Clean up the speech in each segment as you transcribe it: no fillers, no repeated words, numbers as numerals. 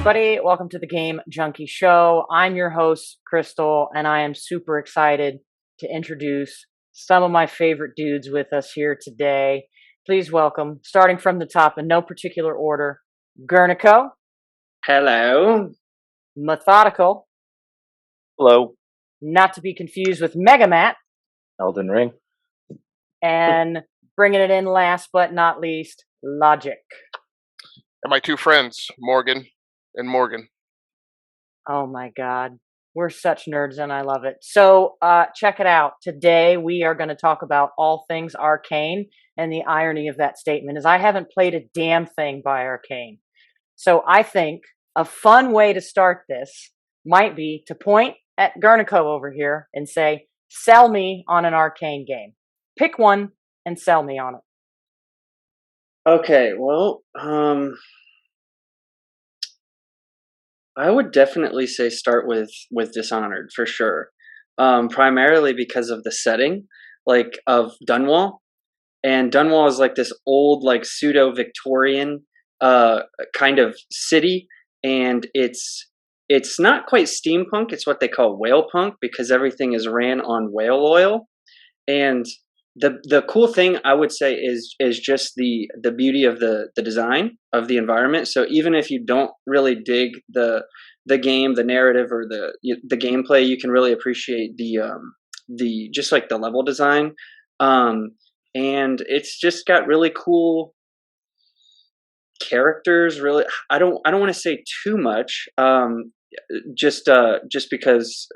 everybody. Welcome to the Game Junkie Show. I'm your host, Crystal, and I am super excited to introduce some of my favorite dudes with us here today. Please welcome, starting from the top in no particular order, Gurni. Hello. Mathodical. Hello. Not to be confused with Megamatt. Elden Ring. And bringing it in last but not least, Logiq. And my two friends, Morgan and Morgan. Oh my God. We're such nerds and I love it. So check it out. Today we are going to talk about all things Arkane, and the irony of that statement is I haven't played a damn thing by Arkane. So I think a fun way to start this might be to point at Gurni over here and say, sell me on an Arkane game. Pick one and sell me on it. Okay, well, I would definitely say start with Dishonored for sure. Primarily because of the setting, like of Dunwall, and Dunwall is like this old, like pseudo Victorian kind of city, and it's not quite steampunk. It's what they call whale punk because everything is ran on whale oil, and the cool thing I would say is just the beauty of the design of the environment. So even if you don't really dig the game, the narrative, or the gameplay, you can really appreciate the just like the level design. And it's just got really cool characters. Really, I don't want to say too much. Just because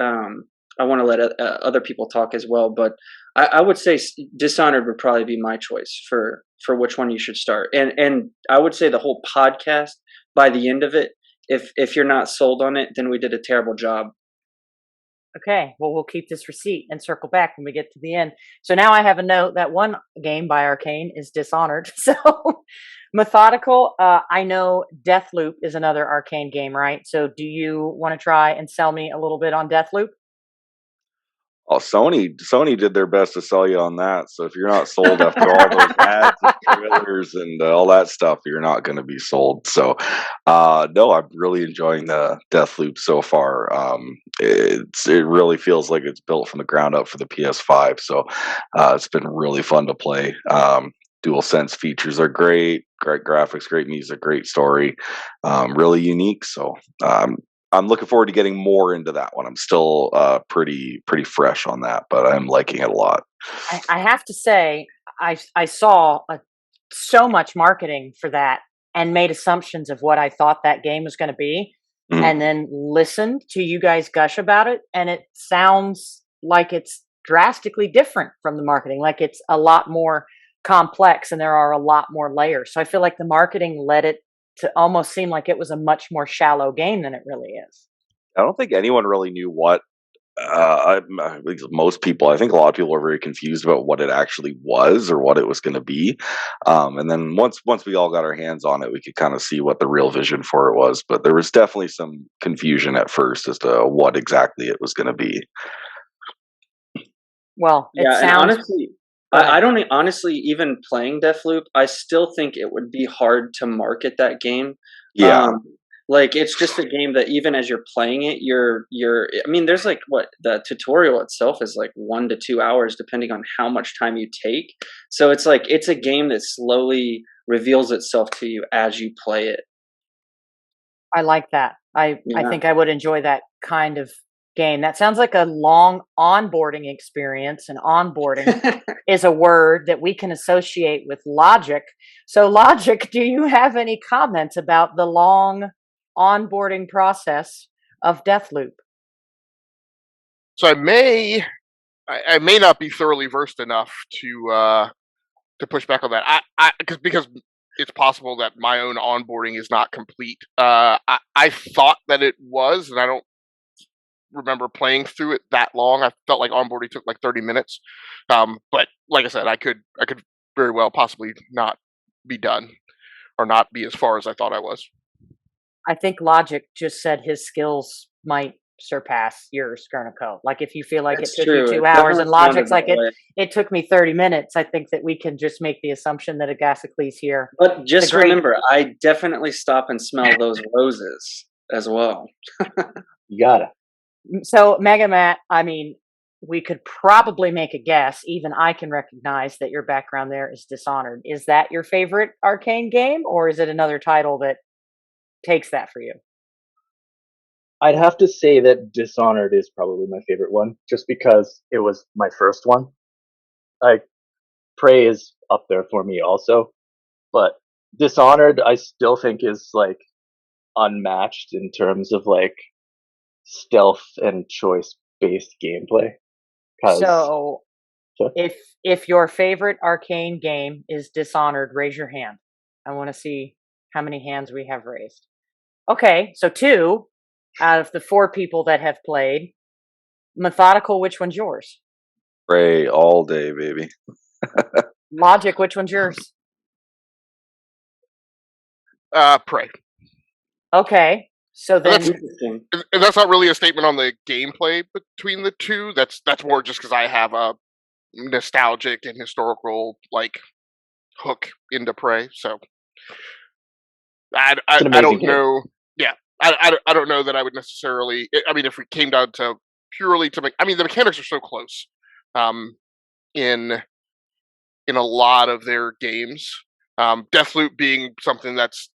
I want to let other people talk as well, but I would say Dishonored would probably be my choice for which one you should start. And I would say the whole podcast, by the end of it, if you're not sold on it, then we did a terrible job. Okay, well, we'll keep this receipt and circle back when we get to the end. So now I have a note that one game by Arkane is Dishonored. So Mathodical, I know Deathloop is another Arkane game, right? So do you want to try and sell me a little bit on Deathloop? Oh, Sony did their best to sell you on that. So if you're not sold after all those ads and trailers and all that stuff, you're not going to be sold. So, no, I'm really enjoying the Deathloop so far. It really feels like it's built from the ground up for the PS5. So, it's been really fun to play. DualSense features are great graphics, great music, great story, really unique. So, I'm looking forward to getting more into that one. I'm still pretty fresh on that, but I'm liking it a lot. I have to say, I saw so much marketing for that and made assumptions of what I thought that game was going to be, and then listened to you guys gush about it, and it sounds like it's drastically different from the marketing. Like it's a lot more complex, and there are a lot more layers. So I feel like the marketing led it to almost seem like it was a much more shallow game than it really is. I don't think anyone really knew what, most people, I think a lot of people are very confused about what it actually was or what it was going to be. And then once we all got our hands on it, we could kind of see what the real vision for it was. But there was definitely some confusion at first as to what exactly it was going to be. Well, it sounds... And honestly, I don't honestly, even playing Deathloop, I still think it would be hard to market that game. Yeah. Like it's just a game that even as you're playing it, I mean, there's like the tutorial itself is like 1 to 2 hours, depending on how much time you take. So it's like, it's a game that slowly reveals itself to you as you play it. I like that. I think I would enjoy that kind of game. That sounds like a long onboarding experience, and onboarding is a word that we can associate with Logiq. So Logiq, do you have any comments about the long onboarding process of Deathloop? So I may not be thoroughly versed enough to push back on that. Because it's possible that my own onboarding is not complete. I thought that it was, and I don't remember playing through it that long. I felt like onboarding took like 30 minutes. But like I said, I could very well possibly not be done or not be as far as I thought I was. I think Logiq just said his skills might surpass yours, Gurni. Like if you feel like it took you 2 hours, and Logiq's like it took me 30 minutes, I think that we can just make the assumption that Agasicles here. But just remember, I definitely stop and smell those roses. as well. You gotta. So, Megamatt, I mean, we could probably make a guess. Even I can recognize that your background there is Dishonored. Is that your favorite Arcane game, or is it another title that takes that for you? I'd have to say that Dishonored is probably my favorite one, just because it was my first one. Like, Prey is up there for me also, but Dishonored I still think is like unmatched in terms of like stealth and choice based gameplay. Because So, if your favorite Arcane game is Dishonored, raise your hand. I want to see how many hands we have raised. Okay, so 2 out of the 4 people that have played. Mathodical, which one's yours? Pray all day, baby. Logiq, which one's yours? Prey. Okay, so then That's- Interesting. And that's not really a statement on the gameplay between the two. That's more just because I have a nostalgic and historical like hook into Prey. So I an amazing don't game. know. Yeah, I don't know that I would necessarily. I mean, if we came down to purely to I mean, the mechanics are so close. In a lot of their games, Deathloop being something that's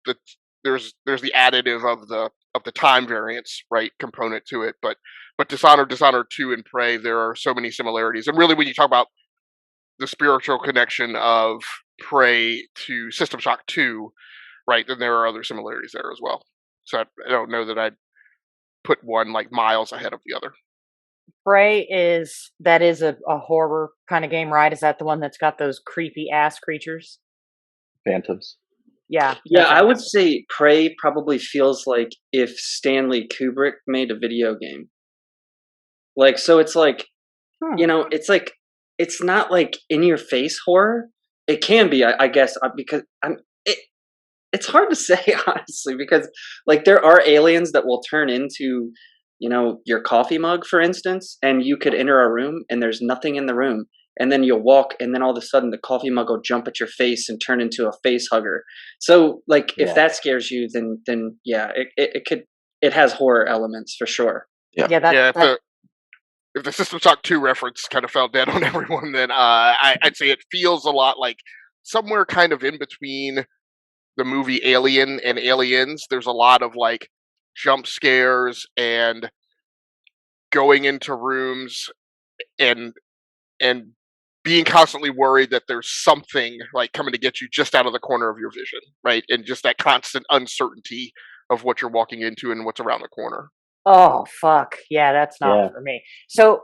there's the additive of the time variance, right, component to it, but Dishonored 2 and Prey, there are so many similarities. And really when you talk about the spiritual connection of Prey to System Shock 2, right, then there are other similarities there as well. So I don't know that I'd put one like miles ahead of the other. Prey is a horror kind of game, right? Is that the one that's got those creepy ass creatures? Phantoms. Yeah. Yeah, that's I it. would say Prey probably feels like if Stanley Kubrick made a video game. Like, so it's like, you know, it's like, it's not like in your face horror. It can be, I guess, because it's hard to say, honestly, because like there are aliens that will turn into, you know, your coffee mug, for instance, and you could enter a room and there's nothing in the room. And then you'll walk, and then all of a sudden the coffee mug will jump at your face and turn into a face hugger. So, like, if that scares you, then yeah, it has horror elements for sure. Yeah, If the System Shock 2 reference kind of fell dead on everyone, then I'd say it feels a lot like somewhere kind of in between the movie Alien and Aliens. There's a lot of like jump scares and going into rooms and being constantly worried that there's something like coming to get you just out of the corner of your vision, right? And just that constant uncertainty of what you're walking into and what's around the corner. Oh fuck. Yeah, that's not for me. So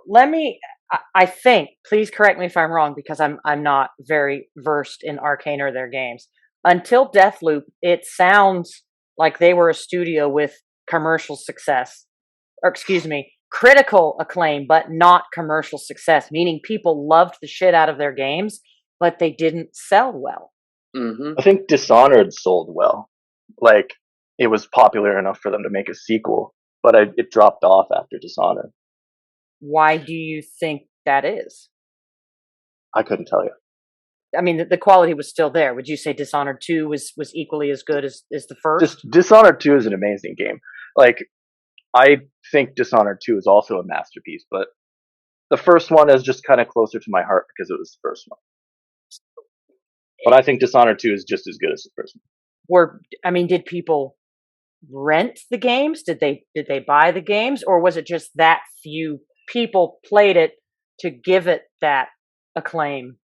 I think, please correct me if I'm wrong, because I'm not very versed in Arkane or their games. Until Deathloop, it sounds like they were a studio with commercial success. Or excuse me, critical acclaim, but not commercial success, meaning people loved the shit out of their games, but they didn't sell well. Mm-hmm. I think Dishonored sold well. Like, it was popular enough for them to make a sequel, but it dropped off after Dishonored. Why do you think that is? I couldn't tell you. I mean, the quality was still there. Would you say Dishonored 2 was equally as good as the first? Dishonored 2 is an amazing game. Like, I think Dishonored 2 is also a masterpiece, but the first one is just kind of closer to my heart because it was the first one. But I think Dishonored 2 is just as good as the first one. Did people rent the games? Did they buy the games, or was it just that few people played it to give it that acclaim?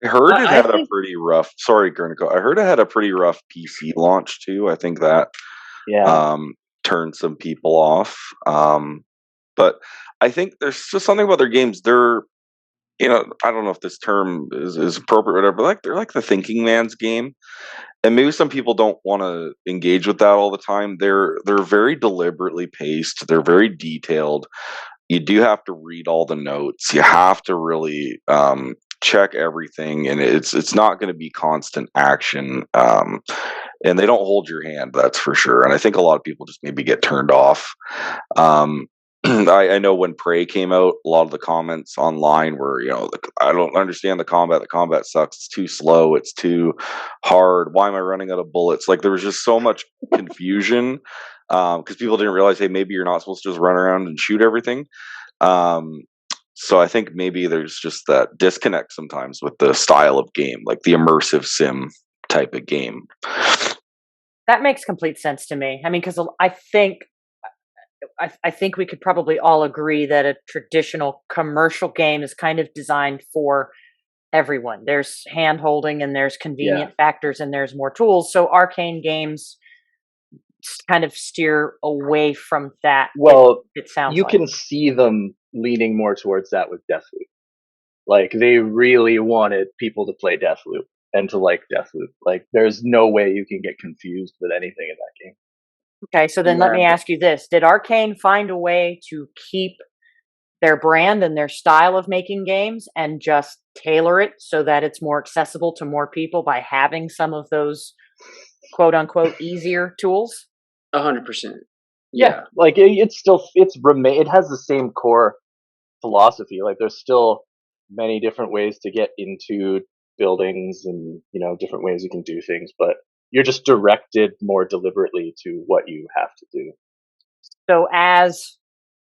I heard it had a pretty rough. Sorry, Gurni. I heard it had a pretty rough PC launch too. I think that turned some people off. But I think there's just something about their games. They're, you know, I don't know if this term is appropriate or whatever, but like they're like the thinking man's game. And maybe some people don't want to engage with that all the time. They're very deliberately paced. They're very detailed. You do have to read all the notes. You have to really check everything, and it's not going to be constant action. And they don't hold your hand, that's for sure. And I think a lot of people just maybe get turned off. I know when Prey came out, a lot of the comments online were, you know, I don't understand the combat. The combat sucks. It's too slow. It's too hard. Why am I running out of bullets? Like, there was just so much confusion. because people didn't realize, hey, maybe you're not supposed to just run around and shoot everything. So I think maybe there's just that disconnect sometimes with the style of game, like the immersive sim type of game. That makes complete sense to me. I mean, because I think we could probably all agree that a traditional commercial game is kind of designed for everyone. There's hand holding and there's convenient factors and there's more tools. So arcane games kind of steer away from that. Well, it sounds you like. can see them leaning more towards that with Deathloop. Like, they really wanted people to play Deathloop and to like Deathloop. Like, there's no way you can get confused with anything in that game. Okay, so then let me ask you this. Did Arkane find a way to keep their brand and their style of making games and just tailor it so that it's more accessible to more people by having some of those quote unquote easier tools? 100%. Yeah, like it has the same core philosophy. Like, there's still many different ways to get into buildings and, different ways you can do things, but you're just directed more deliberately to what you have to do. So as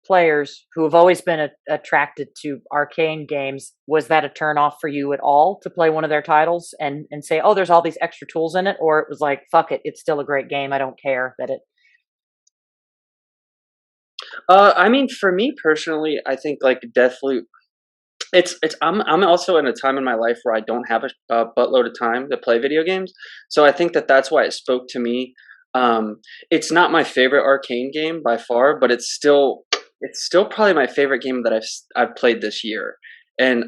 players who have always been attracted to arcane games, was that a turn off for you at all to play one of their titles and say, oh, there's all these extra tools in it? Or it was like, fuck it, it's still a great game. I don't care that it. I mean, for me personally, I think like Deathloop, I'm also in a time in my life where I don't have a buttload of time to play video games. So I think that's why it spoke to me. It's not my favorite arcane game by far, but it's still probably my favorite game that I've played this year. And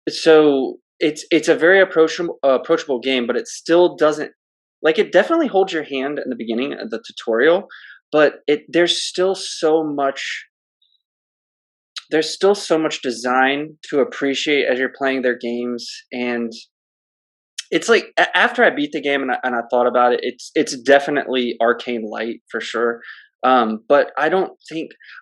so it's a very approachable game, but it still doesn't, like, it definitely holds your hand in the beginning of the tutorial, but there's still so much design to appreciate as you're playing their games. And it's like, after I beat the game and I thought about it, it's definitely arcane light for sure. But I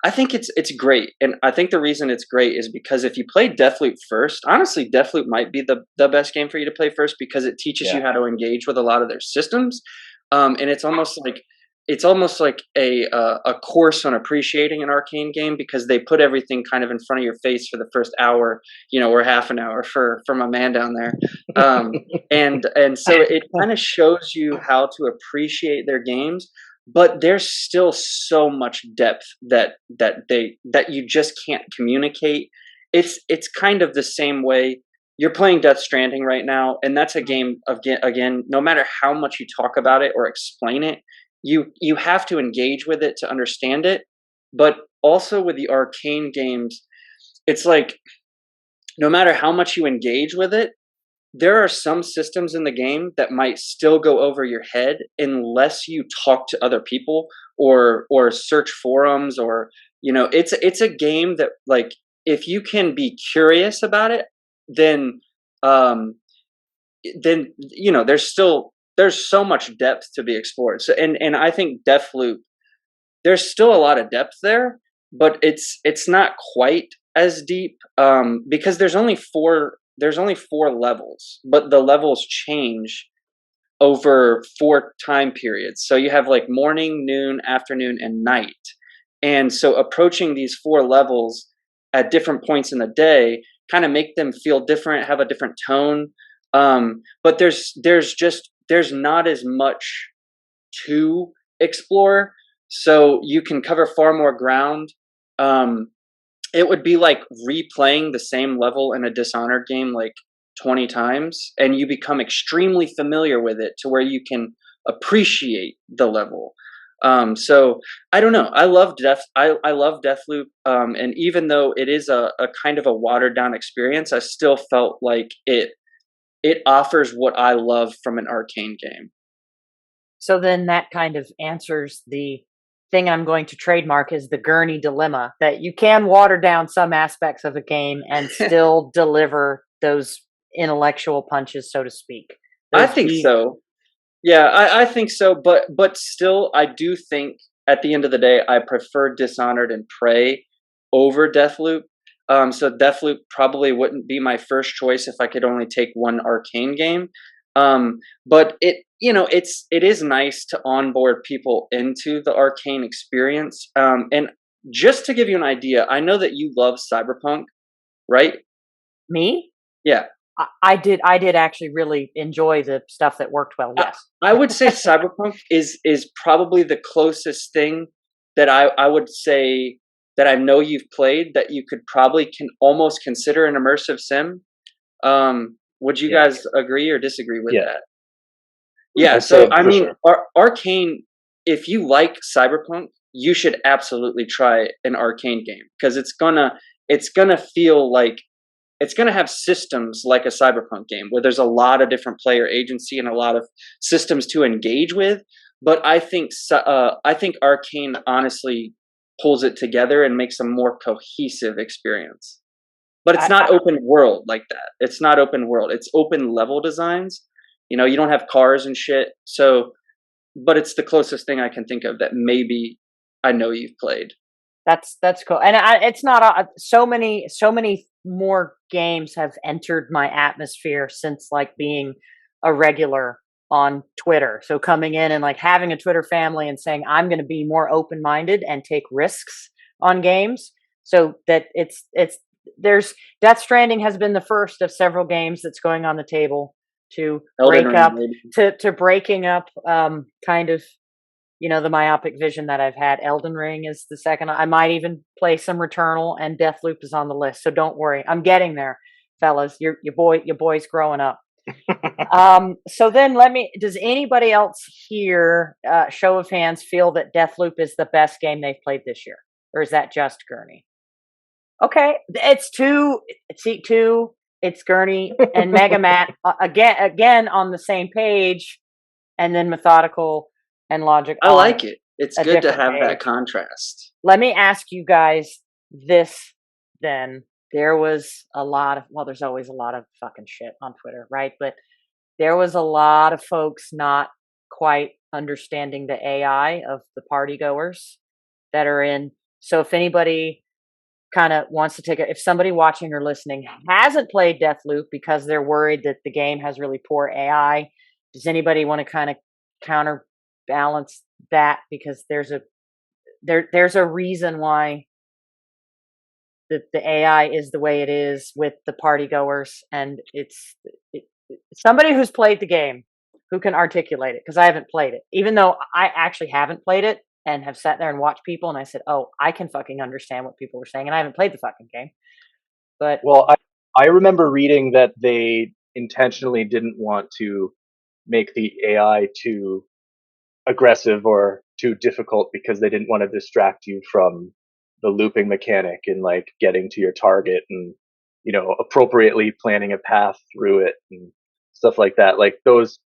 think it's great. And I think the reason it's great is because if you play Deathloop first, honestly, Deathloop might be the best game for you to play first, because it teaches you how to engage with a lot of their systems. And it's almost like a course on appreciating an arcane game, because they put everything kind of in front of your face for the first hour, or half an hour for my man down there. And so it kind of shows you how to appreciate their games, but there's still so much depth that you just can't communicate. It's kind of the same way you're playing Death Stranding right now, and that's a game again, no matter how much you talk about it or explain it, you have to engage with it to understand it. But also with the arcane games, it's like, no matter how much you engage with it, there are some systems in the game that might still go over your head unless you talk to other people or search forums, or it's a game that, like, if you can be curious about it, then there's so much depth to be explored. So and I think Deathloop, there's still a lot of depth there, but it's not quite as deep, because there's only four levels, but the levels change over 4 time periods. So you have like morning, noon, afternoon, and night. And so approaching these 4 levels at different points in the day kind of make them feel different, have a different tone. But there's not as much to explore, so you can cover far more ground. It would be like replaying the same level in a Dishonored game like 20 times, and you become extremely familiar with it to where you can appreciate the level. So I don't know. I love Deathloop, and even though it is a kind of a watered down experience, I still felt like it offers what I love from an arcane game. So then that kind of answers the thing I'm going to trademark is the Gurni dilemma, that you can water down some aspects of a game and still deliver those intellectual punches, so to speak. I think so. Yeah, I think so. But still, I do think at the end of the day, I prefer Dishonored and Prey over Deathloop. So Deathloop probably wouldn't be my first choice if I could only take one arcane game. But it is nice to onboard people into the Arkane experience. And just to give you an idea, I know that you love Cyberpunk, right? Me? Yeah. I did actually really enjoy the stuff that worked well. Yes. I would say Cyberpunk is probably the closest thing that I would say that I know you've played that you could probably can almost consider an immersive sim. Would you guys agree or disagree with that? Yeah. I'd So say I for mean, sure. Arkane. If you like Cyberpunk, you should absolutely try an Arkane game because it's gonna feel like it's going to have systems like a Cyberpunk game where there's a lot of different player agency and a lot of systems to engage with. But I think Arkane honestly pulls it together and makes a more cohesive experience. But it's not open world like that. It's not open world. It's open level designs. You don't have cars and shit. So, but it's the closest thing I can think of that maybe I know you've played. That's cool, and it's not so many more games have entered my atmosphere since like being a regular on Twitter. So coming in and like having a Twitter family and saying I'm going to be more open minded and take risks on games, so that there's Death Stranding has been the first of several games that's going on the table to Elden break Ring, up maybe. to breaking up kind of the myopic vision that I've had. Elden Ring is the second. I might even play some Returnal, and Deathloop is on the list. So don't worry, I'm getting there, fellas. Your boy's growing up. So then does anybody else here, show of hands, feel that Deathloop is the best game they've played this year? Or is that just Gurni? Okay. It's Seat 2, it's Gurni and Megamatt again on the same page, and then Mathodical and Logiq. I like it. It's good to have page. that contrast. Let me ask you guys this then. There was a lot of, well, there's always a lot of fucking shit on Twitter, right? But there was a lot of folks not quite understanding the AI of the party goers that are in. So if anybody kind of wants to if somebody watching or listening hasn't played Deathloop because they're worried that the game has really poor AI, does anybody want to kind of counterbalance that? Because there's a reason why the AI is the way it is with the party goers, and it's somebody who's played the game who can articulate it, because I haven't played it, even though I actually haven't played it and have sat there and watched people, and I said, oh, I can fucking understand what people were saying, and I haven't played the fucking game. But well, I remember reading that they intentionally didn't want to make the AI too aggressive or too difficult because they didn't want to distract you from the looping mechanic and like getting to your target and appropriately planning a path through it and stuff like that. Like those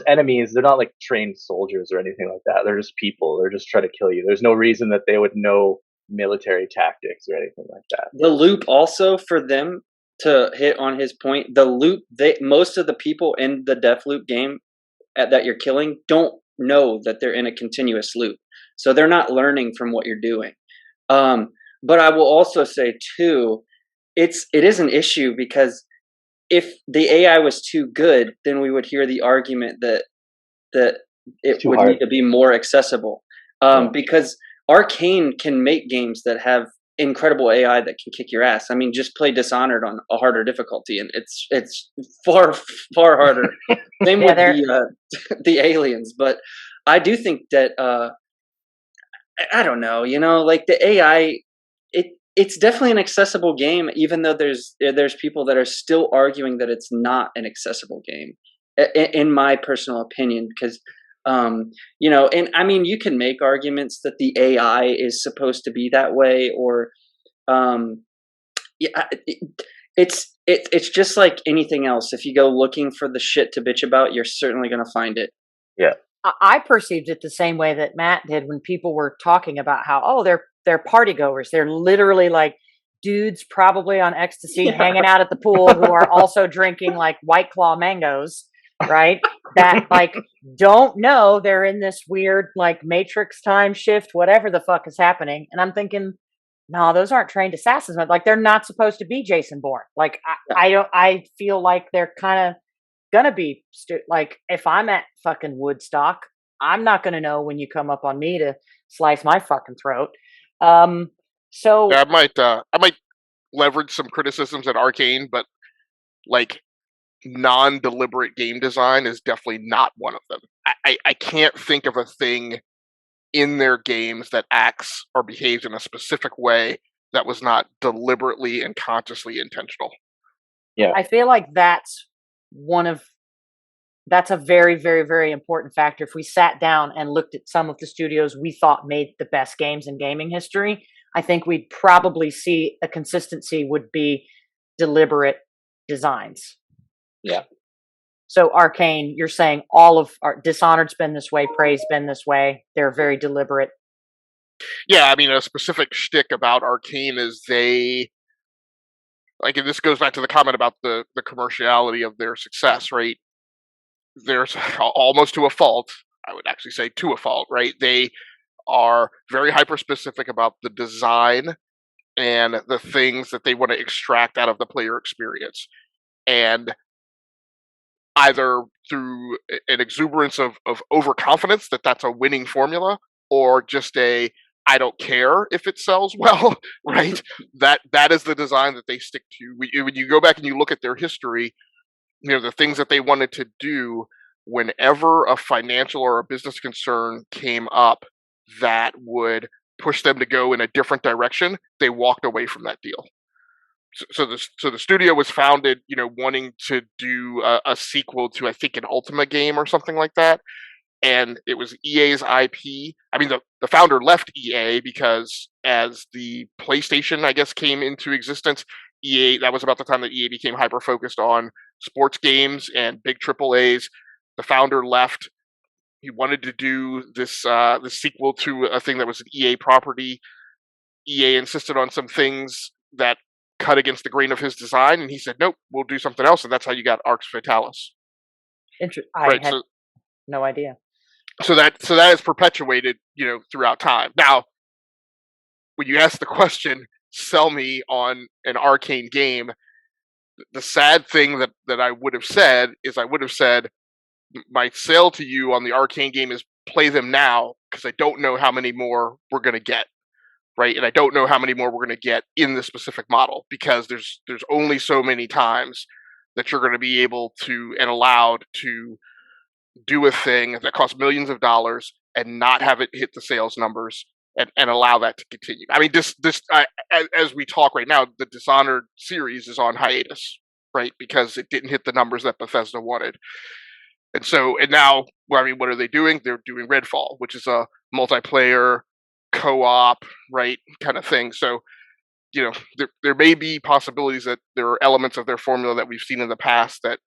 enemies, they're not like trained soldiers or anything like that. They're just people. They're just trying to kill you. There's no reason that they would know military tactics or anything like that. The loop also, for them to hit on his point, the loop, most of the people in the Deathloop game that you're killing don't know that they're in a continuous loop. So they're not learning from what you're doing. But I will also say too, it is an issue because if the AI was too good, then we would hear the argument that it would need to be more accessible. Because Arkane can make games that have incredible AI that can kick your ass. I mean, just play Dishonored on a harder difficulty, and it's far harder. Same with the aliens, but I do think that I don't know, like the AI, it's definitely an accessible game, even though there's people that are still arguing that it's not an accessible game, in my personal opinion, because and I mean, you can make arguments that the AI is supposed to be that way, or it's just like anything else. If you go looking for the shit to bitch about, you're certainly going to find it. Yeah. I perceived it the same way that Matt did when people were talking about how, they're party goers. They're literally like dudes probably on ecstasy hanging out at the pool who are also drinking like White Claw mangoes, right? That like don't know they're in this weird like Matrix time shift, whatever the fuck is happening. And I'm thinking, no, those aren't trained assassins. Like they're not supposed to be Jason Bourne. Like I feel like they're kind of gonna be like if I'm at fucking Woodstock, I'm not gonna know when you come up on me to slice my fucking throat. So Yeah, I might leverage some criticisms at Arkane, but like non-deliberate game design is definitely not one of them. I can't think of a thing in their games that acts or behaves in a specific way that was not deliberately and consciously intentional. Yeah. I feel like that's a very, very, very important factor. If we sat down and looked at some of the studios we thought made the best games in gaming history, I think we'd probably see a consistency would be deliberate designs. Yeah. So Arkane, you're saying all of our Dishonored's been this way, Prey's been this way. They're very deliberate. Yeah, I mean, a specific shtick about Arkane is they, like, and this goes back to the comment about the commerciality of their success, right? There's almost to a fault, I would actually say to a fault, right? They are very hyper specific about the design and the things that they want to extract out of the player experience. And either through an exuberance of overconfidence that that's a winning formula, or just a I don't care if it sells well, right? That is the design that they stick to. When you go back and you look at their history, you know, the things that they wanted to do whenever a financial or a business concern came up that would push them to go in a different direction, they walked away from that deal. So the studio was founded, you know, wanting to do a sequel to, I think, an Ultima game or something like that, and it was EA's IP. I mean, the founder left EA because as the PlayStation, I guess, came into existence, EA, that was about the time that EA became hyper focused on sports games and big triple A's. The founder left. He wanted to do this sequel to a thing that was an EA property. EA insisted on some things that cut against the grain of his design, and he said, "Nope, we'll do something else," and that's how you got Arx Fatalis. I Right. had no idea. So that is perpetuated, you know, throughout time. Now, when you ask the question, "Sell me on an Arkane game," the sad thing that I would have said is I would have said, "My sale to you on the Arkane game is play them now because I don't know how many more we're going to get." Right, and I don't know how many more we're going to get in this specific model because there's only so many times that you're going to be able to and allowed to do a thing that costs millions of dollars and not have it hit the sales numbers and allow that to continue. I mean, as we talk right now, the Dishonored series is on hiatus, right, because it didn't hit the numbers that Bethesda wanted. And now, well, I mean, what are they doing? They're doing Redfall, which is a multiplayer co-op, right, kind of thing. So, you know, there may be possibilities that there are elements of their formula that we've seen in the past that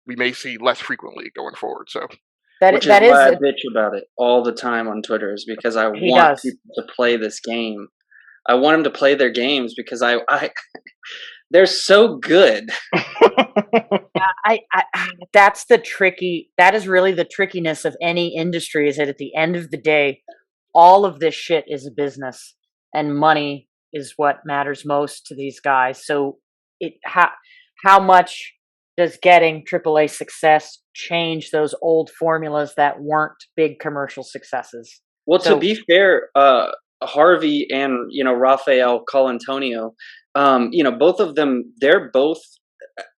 we may see less frequently going forward. So which is why I bitch about it all the time on Twitter, is because I want people to play this game. I want them to play their games because I they're so good. That is really the trickiness of any industry, is that at the end of the day, all of this shit is a business and money is what matters most to these guys. So how much does getting AAA success change those old formulas that weren't big commercial successes? Well, to be fair, Harvey and, you know, Rafael Colantonio, you know, both of them, they're both,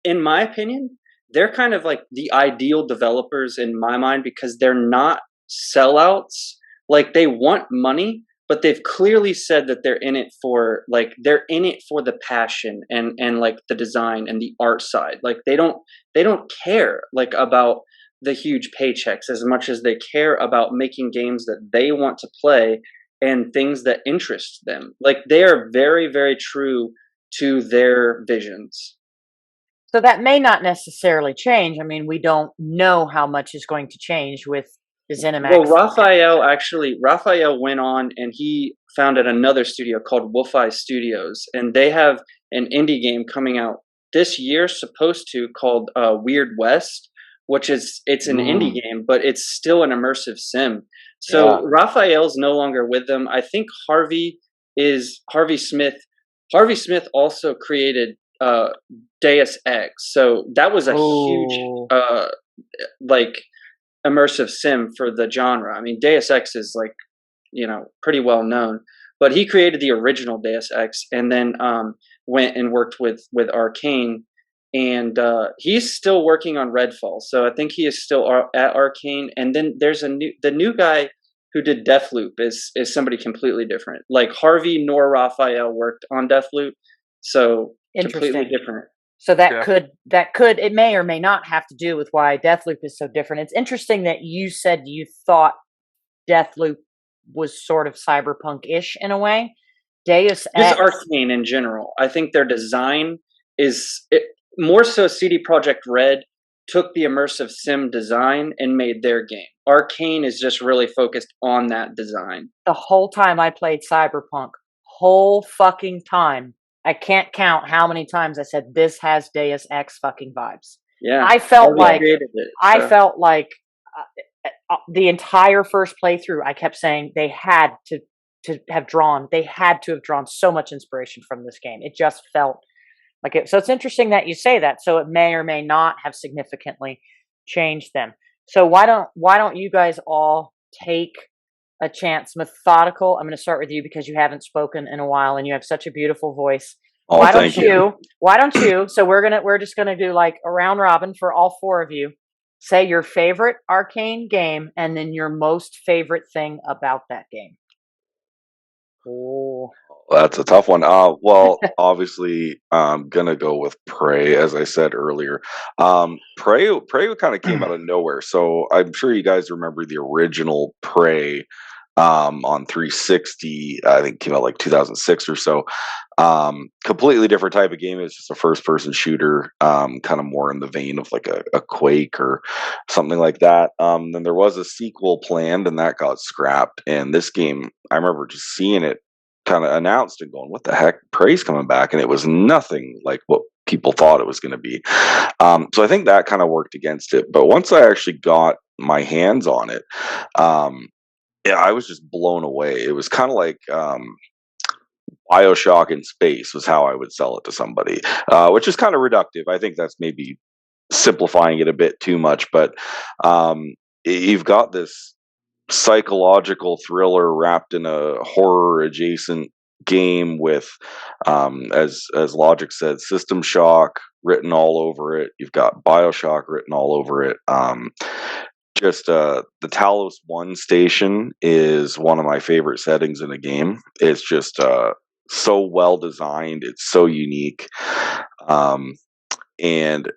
in my opinion, they're kind of like the ideal developers in my mind because they're not sellouts. Like, they want money, but they've clearly said that they're in it for the passion and like the design and the art side. Like, they don't care like about the huge paychecks as much as they care about making games that they want to play and things that interest them. Like, they are very, very true to their visions. So that may not necessarily change. I mean, we don't know how much is going to change with ZeniMax. Well, Rafael went on and he founded another studio called Wolfeye Studios, and they have an indie game coming out this year, supposed to, called Weird West, which it's an indie game, but it's still an immersive sim. So Raphael's no longer with them. I think Harvey Smith. Harvey Smith also created Deus Ex. So that was a huge Oh, like immersive sim for the genre. I mean, Deus Ex is like, pretty well known, but he created the original Deus Ex and then went and worked with Arkane, and he's still working on Redfall. So I think he is still at Arkane. And then there's the new guy who did Deathloop is somebody completely different. Like Harvey nor Raphael worked on Deathloop, so completely interesting. different. So Yeah. that could it may or may not have to do with why Deathloop is so different. It's interesting that you said you thought Deathloop was sort of cyberpunk-ish in a way. Deus Just Ex. Arkane in general. I think their design more so. CD Projekt Red took the immersive sim design and made their game. Arkane is just really focused on that design. The whole time I played Cyberpunk, whole fucking time, I can't count how many times I said this has Deus Ex fucking vibes. Yeah, I felt Harvey like created it. I So. felt like the entire first playthrough, I kept saying they had to have drawn so much inspiration from this game. It just felt like it. So it's interesting that you say that. So it may or may not have significantly changed them. So why don't you guys all take a chance? Methodical, I'm going to start with you because you haven't spoken in a while and you have such a beautiful voice. Oh, Why don't thank you. Why don't you? So we're just gonna do like a round robin for all four of you. Say your favorite Arkane game and then your most favorite thing about that game. Oh, That's a tough one. Well, obviously, I'm gonna go with Prey, as I said earlier. Prey kind of came out of nowhere. So I'm sure you guys remember the original Prey on 360. I think it came out like 2006 or so. Completely different type of game. It's just a first-person shooter, kind of more in the vein of like a Quake or something like that. Then there was a sequel planned, and that got scrapped. And this game, I remember just seeing it kind of announced and going, "What the heck? Prey's coming back," and it was nothing like what people thought it was going to be. So I think that kind of worked against it. But once I actually got my hands on it, yeah, I was just blown away. It was kind of like BioShock in space was how I would sell it to somebody, which is kind of reductive. I think that's maybe simplifying it a bit too much, but you've got this psychological thriller wrapped in a horror adjacent game with as Logiq said, System Shock written all over it. You've got BioShock written all over it. Just the Talos 1 station is one of my favorite settings in a game. It's just so well designed, it's so unique, and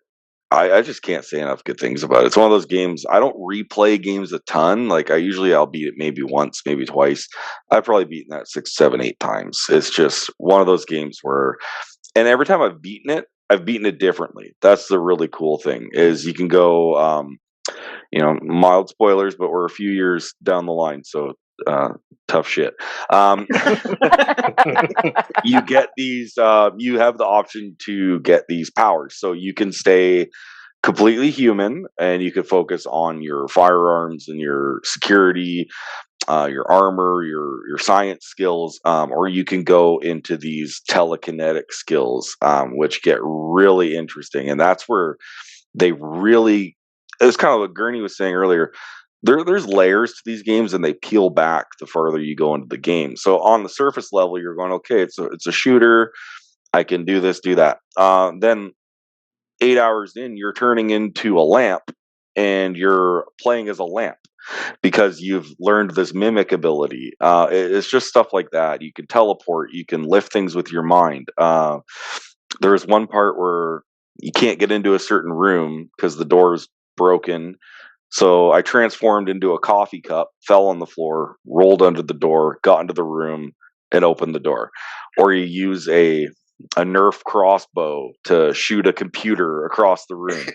I just can't say enough good things about it. It's one of those games. I don't replay games a ton. Like I'll beat it maybe once, maybe twice. I've probably beaten that 6, 7, 8 times. It's just one of those games where, and every time I've beaten it differently. That's the really cool thing is you can go, mild spoilers, but we're a few years down the line, so tough shit. You get these, you have the option to get these powers, so you can stay completely human and you can focus on your firearms and your security, your armor, your science skills, or you can go into these telekinetic skills, which get really interesting. And that's where they really, it's kind of what Gurni was saying earlier. There's layers to these games, and they peel back the farther you go into the game. So on the surface level, you're going, okay, it's a shooter. I can do this, do that. Then 8 hours in, you're turning into a lamp, and you're playing as a lamp because you've learned this mimic ability. It's just stuff like that. You can teleport. You can lift things with your mind. There's one part where you can't get into a certain room because the door's broken. So I transformed into a coffee cup, fell on the floor, rolled under the door, got into the room, and opened the door. Or you use a Nerf crossbow to shoot a computer across the room.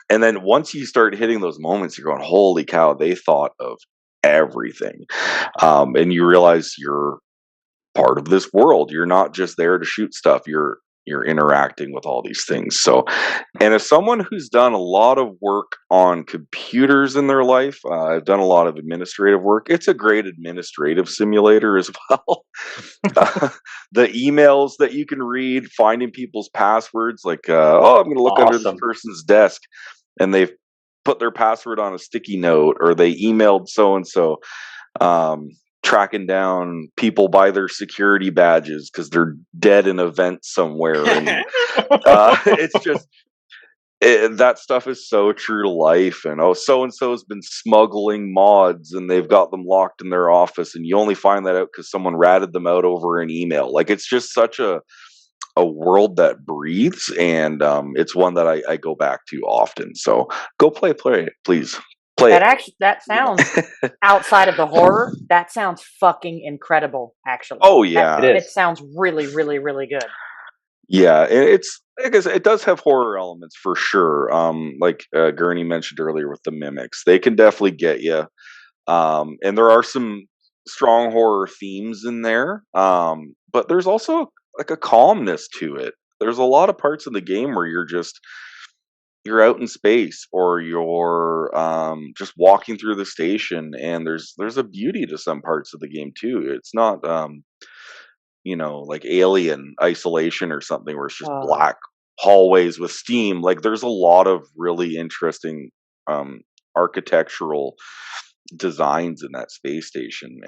And then once you start hitting those moments, you're going, holy cow, they thought of everything. And you realize you're part of this world. You're not just there to shoot stuff. You're you're interacting with all these things. So, and as someone who's done a lot of work on computers in their life, I've done a lot of administrative work. It's a great administrative simulator as well. The emails that you can read, finding people's passwords, like, oh, I'm going to look under this Awesome. person's desk, and they've put their password on a sticky note, or they emailed so and so. Tracking down people by their security badges because they're dead in a vent somewhere, and it's just that stuff is so true to life. And oh, so and so has been smuggling mods, and they've got them locked in their office, and you only find that out because someone ratted them out over an email. Like, it's just such a world that breathes, and it's one that I go back to often. So go play it, please. Play That it. actually, that sounds outside of the horror. That sounds fucking incredible. Actually, Oh That- yeah. It it is. sounds really, really, really good. Yeah, it's, I guess it does have horror elements for sure. Like Gurney mentioned earlier with the mimics, they can definitely get you. And there are some strong horror themes in there. But there's also like a calmness to it. There's a lot of parts of the game where you're out in space, or you're just walking through the station, and there's a beauty to some parts of the game too. It's not like Alien Isolation or something where it's just Oh, black hallways with steam. Like, there's a lot of really interesting architectural designs in that space station,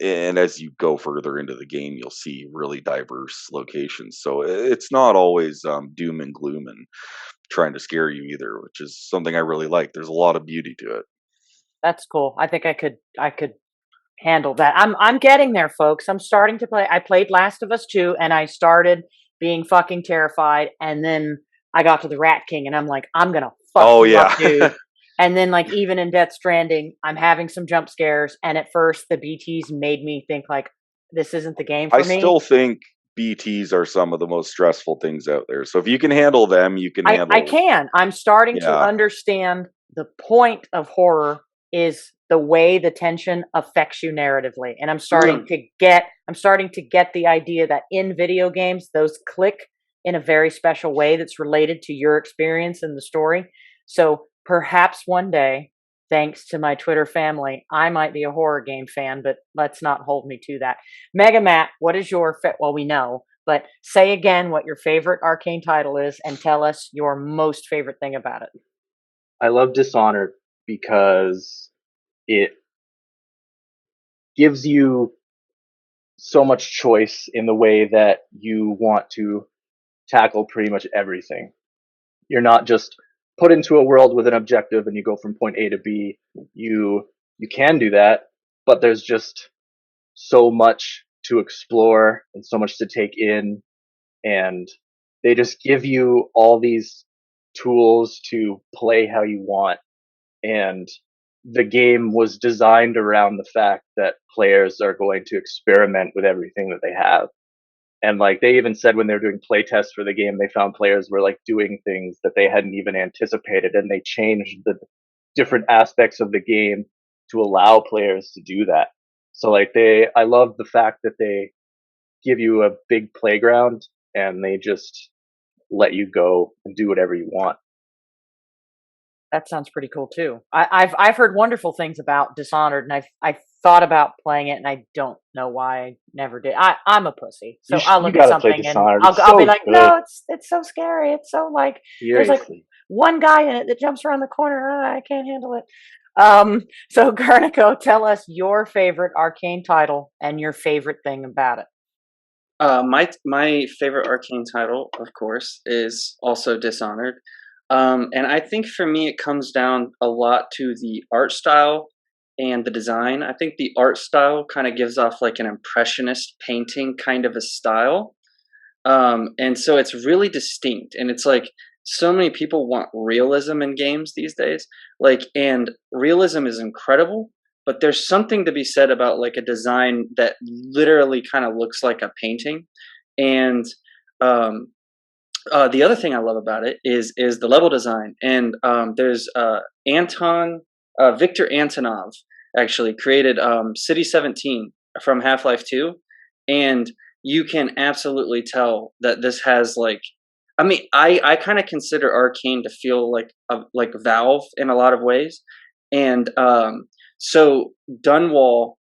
and as you go further into the game, you'll see really diverse locations. So it's not always doom and gloom and trying to scare you either, which is something I really like. There's a lot of beauty to it. that's cool. I think I could handle that. I'm getting there, folks. I'm starting to play. I played Last of Us 2, and I started being fucking terrified, and then I got to the Rat King, and I'm like, I'm gonna fuck Oh you up, yeah. dude. And then, like, even in Death Stranding, I'm having some jump scares, and at first the BTs made me think like, this isn't the game I for me. still think BTs are some of the most stressful things out there. So if you can handle them, you can I handle. can. I'm starting to Yeah. understand the point of horror is the way the tension affects you narratively. And I'm starting to get the idea that in video games those click in a very special way that's related to your experience in the story. So perhaps one day, thanks to my Twitter family, I might be a horror game fan, but let's not hold me to that. Megamatt, what is your well, we know, but say again what your favorite Arkane title is and tell us your most favorite thing about it. I love Dishonored because it gives you so much choice in the way that you want to tackle pretty much everything. You're not just put into a world with an objective and you go from point A to B. You can do that, but there's just so much to explore and so much to take in, and they just give you all these tools to play how you want. And the game was designed around the fact that players are going to experiment with everything that they have. And like they even said when they were doing play tests for the game, they found players were like doing things that they hadn't even anticipated, and they changed the different aspects of the game to allow players to do that. So like I love the fact that they give you a big playground and they just let you go and do whatever you want. That sounds pretty cool too. I've heard wonderful things about Dishonored, and I've thought about playing it, and I don't know why I never did. I'm a pussy, so I'll You look at gotta play something and Dishonored. It's I'll be so like, good. no, it's so scary. It's so like there's like Seriously. one guy in it that jumps around the corner. I can't handle it. So Garnico, tell us your favorite Arcane title and your favorite thing about it. My favorite Arcane title, of course, is also Dishonored. And I think for me, it comes down a lot to the art style and the design. I think the art style kind of gives off like an impressionist painting kind of a style. And so it's really distinct. And it's like so many people want realism in games these days. And realism is incredible, but there's something to be said about like a design that literally kind of looks like a painting. And um, the other thing I love about it is the level design, and there's Victor Antonov actually created City 17 from Half-Life 2, and you can absolutely tell that this has like, I mean, I kind of consider Arkane to feel like Valve in a lot of ways, and so Dunwall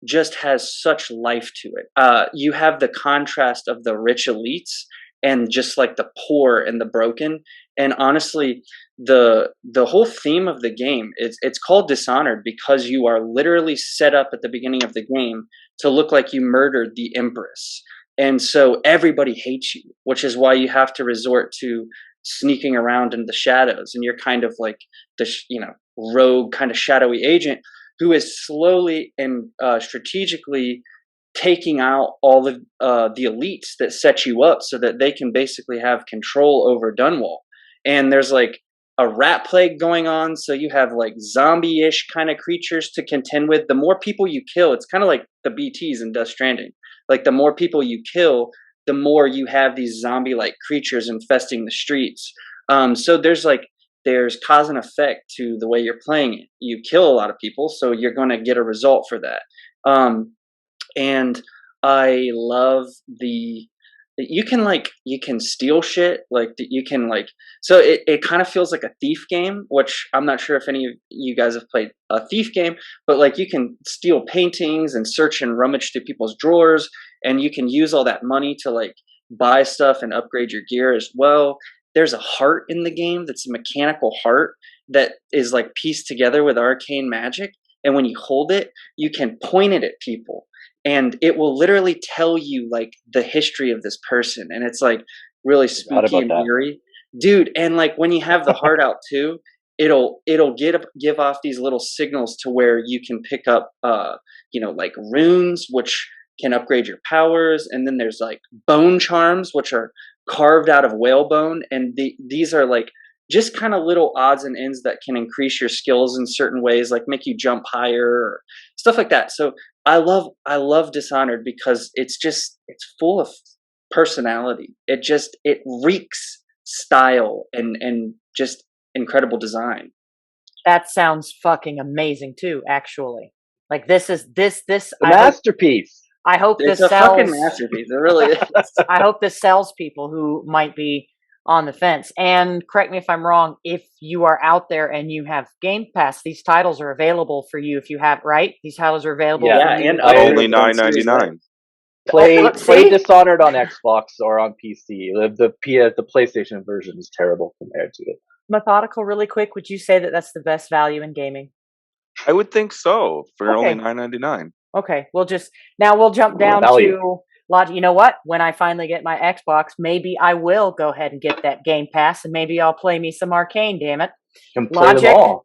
just has such life to it. You have the contrast of the rich elites and just like the poor and the broken. And honestly, the whole theme of the game it's called Dishonored because you are literally set up at the beginning of the game to look like you murdered the Empress. And so everybody hates you, which is why you have to resort to sneaking around in the shadows, and you're kind of like the rogue kind of shadowy agent who is slowly and strategically taking out all of the elites that set you up so that they can basically have control over Dunwall. And there's like a rat plague going on, so you have like zombie-ish kind of creatures to contend with. The more people you kill, it's kind of like the BTs in Death Stranding. Like the more people you kill, the more you have these zombie-like creatures infesting the streets. So there's cause and effect to the way you're playing it. You kill a lot of people, so you're going to get a result for that. And I love you can steal shit, you can so it kind of feels like a thief game, which I'm not sure if any of you guys have played a thief game, but like you can steal paintings and search and rummage through people's drawers, and you can use all that money to like buy stuff and upgrade your gear as well. There's a heart in the game that's a mechanical heart that is like pieced together with arcane magic, and when you hold it, you can point it at people, and it will literally tell you like the history of this person, and it's like really spooky and eerie, dude. And like when you have the heart out too, it'll give off these little signals to where you can pick up like runes, which can upgrade your powers, and then there's like bone charms, which are carved out of whalebone, and these are like just kind of little odds and ends that can increase your skills in certain ways, like make you jump higher or stuff like that. So I love Dishonored because it's full of personality. It reeks style and just incredible design. That sounds fucking amazing too, actually. Like this is this a masterpiece. I hope it's this a sells. Fucking masterpiece. It really is. I hope this sells people who might be on the fence. And correct me if I'm wrong, if you are out there and you have Game Pass, these titles are available for you if you have, right? These titles are available. Yeah, and only $9.99. Play Dishonored on Xbox or on PC. The PlayStation version is terrible compared to it. Mathodical, really quick, would you say that that's the best value in gaming? I would think so for only $9.99. Okay, we'll jump down to Logiq. You know what? When I finally get my Xbox, maybe I will go ahead and get that Game Pass, and maybe I'll play me some Arkane. Damn it, Logiq.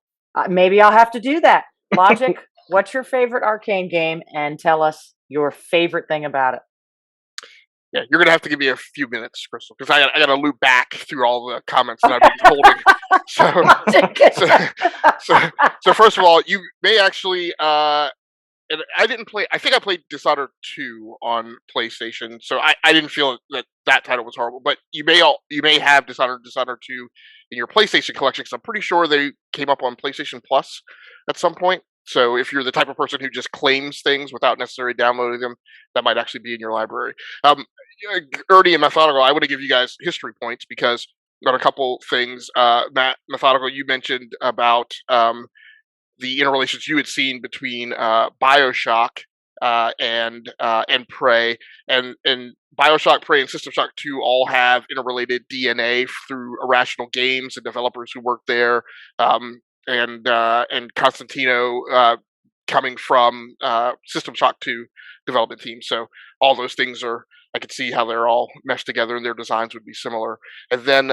Maybe I'll have to do that. Logiq, what's your favorite Arkane game, and tell us your favorite thing about it. Yeah, you're gonna have to give me a few minutes, Crystal, because I gotta loop back through all the comments that I've been holding. So first of all, you may actually and I didn't play. I think I played Dishonored 2 on PlayStation, so I didn't feel that title was horrible. But you may have Dishonored 2 in your PlayStation collection, because I'm pretty sure they came up on PlayStation Plus at some point. So if you're the type of person who just claims things without necessarily downloading them, that might actually be in your library. Gurni and Mathodical, I want to give you guys history points because on a couple things. Mathodical, you mentioned about the interrelations you had seen between BioShock and Prey, and BioShock, Prey, and System Shock 2 all have interrelated DNA through Irrational Games and developers who work there, and Constantino coming from System Shock 2 development team. So all those things I could see how they're all meshed together, and their designs would be similar. And then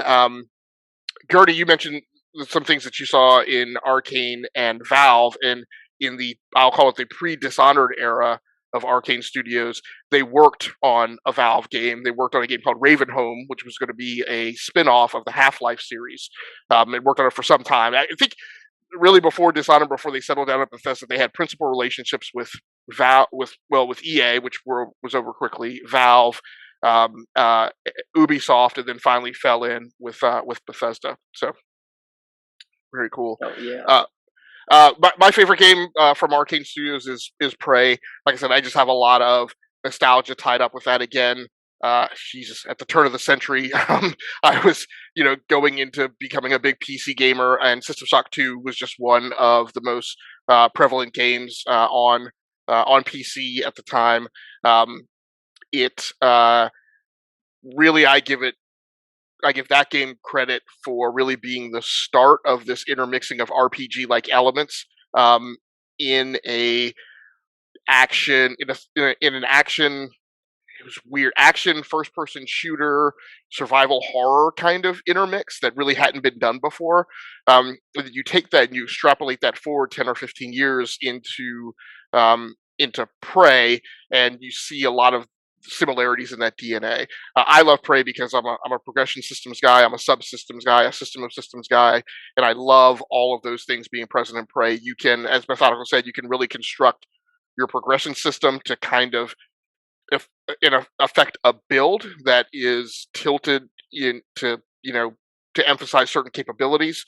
Gurni, you mentioned some things that you saw in Arkane and Valve, and in the, I'll call it the pre-Dishonored era of Arkane Studios, they worked on a Valve game. They worked on a game called Ravenholm, which was going to be a spin-off of the Half-Life series. They worked on it for some time. I think really before Dishonored, before they settled down at Bethesda, they had principal relationships with EA, which was over quickly, Valve, Ubisoft, and then finally fell in with Bethesda. So very cool. Oh, yeah. My favorite game from Arkane Studios is Prey. Like I said, I just have a lot of nostalgia tied up with that again. Jesus, at the turn of the century, I was, going into becoming a big PC gamer, and System Shock 2 was just one of the most prevalent games on PC at the time. It really, I give that game credit for really being the start of this intermixing of RPG like elements in a action in an action. It was weird action first person shooter survival horror kind of intermix that really hadn't been done before. You take that and you extrapolate that forward 10 or 15 years into Prey, and you see a lot of similarities in that DNA. I love Prey because I'm a progression systems guy, I'm a subsystems guy, a system of systems guy, and I love all of those things being present in Prey. You can, as Mathodical said, you can really construct your progression system to kind of affect a build that is tilted into to emphasize certain capabilities.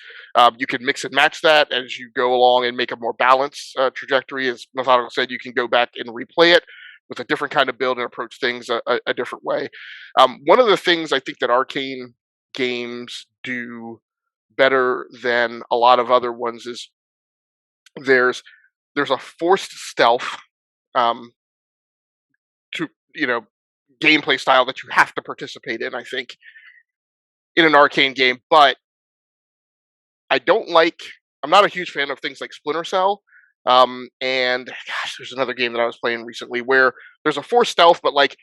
You can mix and match that as you go along and make a more balanced trajectory. As Mathodical said, you can go back and replay it with a different kind of build and approach things a different way. One of the things I think that Arkane games do better than a lot of other ones is there's a forced stealth to gameplay style that you have to participate in, I think, in an Arkane game. But I'm not a huge fan of things like Splinter Cell. And gosh, there's another game that I was playing recently where there's a forced stealth, but like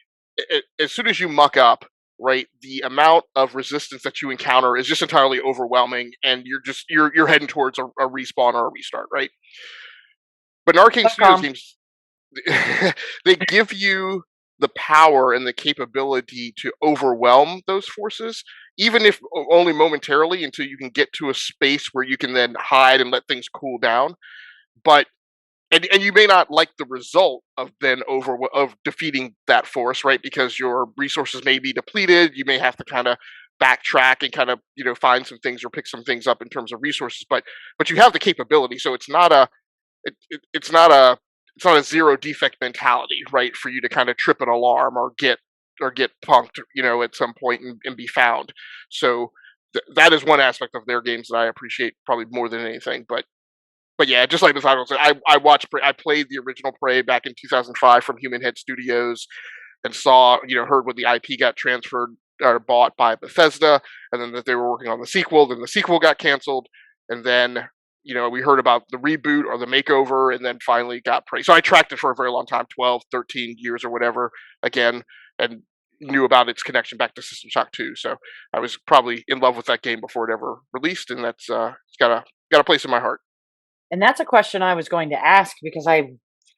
as soon as you muck up, right, the amount of resistance that you encounter is just entirely overwhelming, and you're heading towards a respawn or a restart, right? But in Arkane Studios games, they give you the power and the capability to overwhelm those forces, even if only momentarily, until you can get to a space where you can then hide and let things cool down. But and you may not like the result of defeating that force, right? Because your resources may be depleted. You may have to kind of backtrack and kind of find some things or pick some things up in terms of resources. But you have the capability, so it's not a zero defect mentality, right? For you to kind of trip an alarm or get punked, at some point and be found. So that is one aspect of their games that I appreciate probably more than anything. But yeah, just like Mathodical said, I played the original Prey back in 2005 from Human Head Studios, and heard when the IP got transferred or bought by Bethesda, and then that they were working on the sequel. Then the sequel got canceled, and then we heard about the reboot or the makeover, and then finally got Prey. So I tracked it for a very long time, 12, 13 years or whatever, again, and knew about its connection back to System Shock 2. So I was probably in love with that game before it ever released, and that's it's got a place in my heart. And that's a question I was going to ask, because I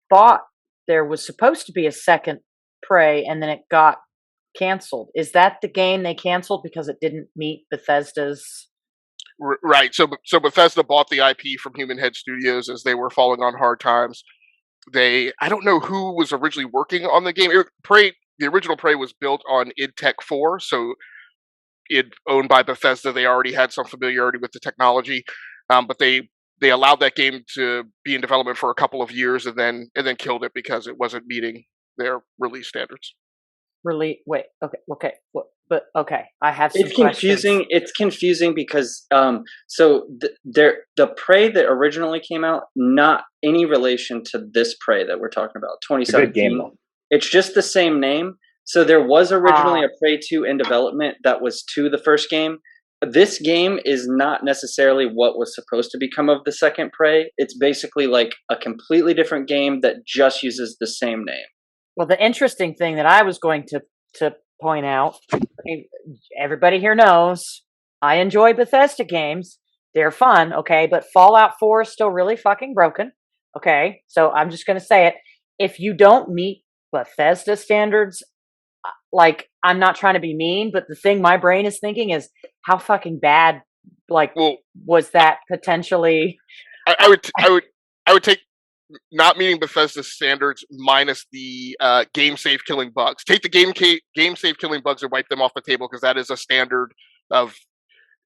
thought there was supposed to be a second Prey and then it got canceled. Is that the game they canceled because it didn't meet Bethesda's? Right. So Bethesda bought the IP from Human Head Studios as they were falling on hard times. I don't know who was originally working on the game. The original Prey was built on id Tech 4, so it owned by Bethesda. They already had some familiarity with the technology, but they allowed that game to be in development for a couple of years and then killed it because it wasn't meeting their release standards. Wait, okay. But okay, I have some It's confusing. questions. It's confusing because the Prey that originally came out, not any relation to this Prey that we're talking about, 2017. It's a good game, though. It's just the same name. So there was originally a Prey 2 in development that was to the first game. This game is not necessarily what was supposed to become of the second Prey. It's basically like a completely different game that just uses the same name. Well, the interesting thing that I was going to point out, everybody here knows I enjoy Bethesda games. They're fun, okay? But Fallout 4 is still really fucking broken, okay? So I'm just going to say it. If you don't meet Bethesda standards, like, I'm not trying to be mean, but the thing my brain is thinking is, how fucking bad, was that potentially? I would take not meeting Bethesda standards minus the game save killing bugs. Take the game save killing bugs and wipe them off the table, because that is a standard of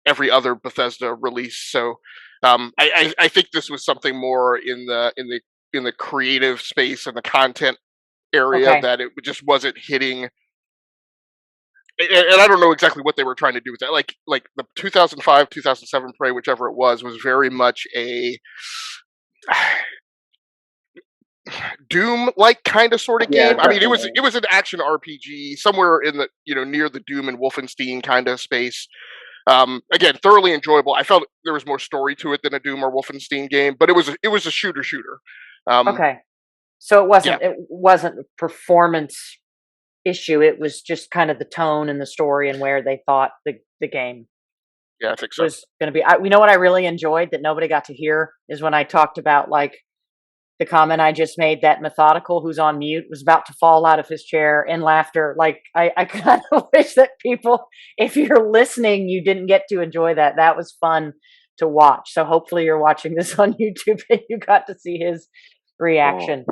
every other Bethesda release. So I think this was something more in the creative space and the content area Okay. that it just wasn't hitting. And I don't know exactly what they were trying to do with that. Like the 2005, 2007 Prey, whichever it was very much a Doom-like kind of sort of Yeah, game. I mean, definitely. it was an action RPG somewhere in the near the Doom and Wolfenstein kind of space. Again, thoroughly enjoyable. I felt there was more story to it than a Doom or Wolfenstein game, but it was a shooter. Okay. So Yeah, it wasn't a performance issue. It was just kind of the tone and the story and where they thought the game yeah, I think so. was going to be. You know what I really enjoyed that nobody got to hear is when I talked about like the comment I just made that Mathodical, who's on mute, was about to fall out of his chair in laughter. Like I kind of wish that people, if you're listening, you didn't get to enjoy that. That was fun to watch. So hopefully you're watching this on YouTube and you got to see his reaction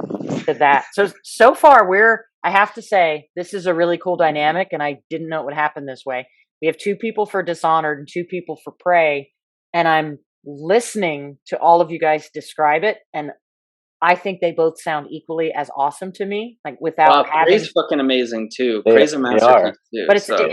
to that. So far I have to say, this is a really cool dynamic, and I didn't know it would happen this way. We have 2 people for Dishonored and 2 people for Prey, and I'm listening to all of you guys describe it, and I think they both sound equally as awesome to me, like without having. Prey's fucking amazing too. They, Prey's a they are. masterpiece too. But So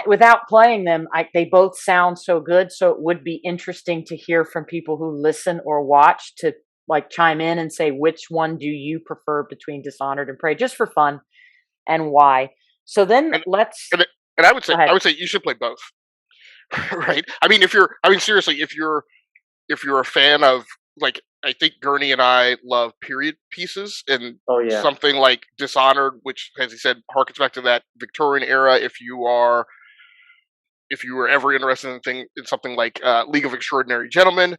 without playing them, they both sound so good. So it would be interesting to hear from people who listen or watch to like chime in and say which one do you prefer between Dishonored and Prey, just for fun, and why. So then And let's. and, and Go ahead. I would say you should play both. Right? I mean, seriously, if you're a fan of, like, I think Gurni and I love period pieces, and oh yeah, something like Dishonored, which, as he said, harkens back to that Victorian era. If you were ever interested in something like League of Extraordinary Gentlemen,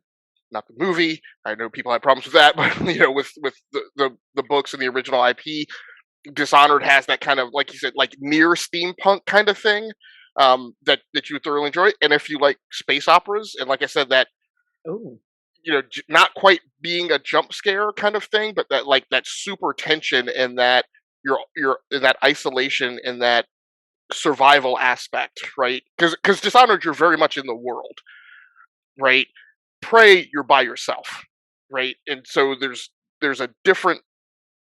not the movie. I know people have problems with that, but with the books and the original IP, Dishonored has that kind of, like you said, like near steampunk kind of thing, that you would thoroughly enjoy. And if you like space operas, and like I said, that Ooh. not quite being a jump scare kind of thing, but that, like, that super tension, and that you're in that isolation and that survival aspect, right? Because Dishonored, you're very much in the world, right? Prey, you're by yourself, right? And so there's a different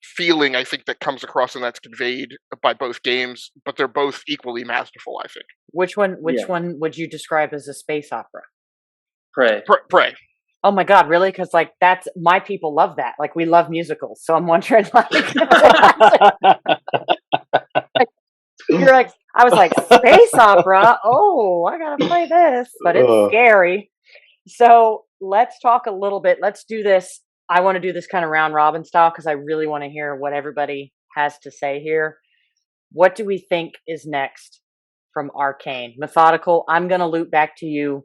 feeling, I think, that comes across and that's conveyed by both games, but they're both equally masterful, I think. Which one Yeah. would you describe as a space opera? Prey. Prey. Oh my God, really? Because like that's my people love that. Like we love musicals, so I'm wondering like you're like I was like space opera. Oh, I gotta play this, but it's scary. So let's talk a little bit. Let's do this. I want to do this kind of round robin style because I really want to hear what everybody has to say here. What do we think is next from Arkane? Mathodical, I'm going to loop back to you.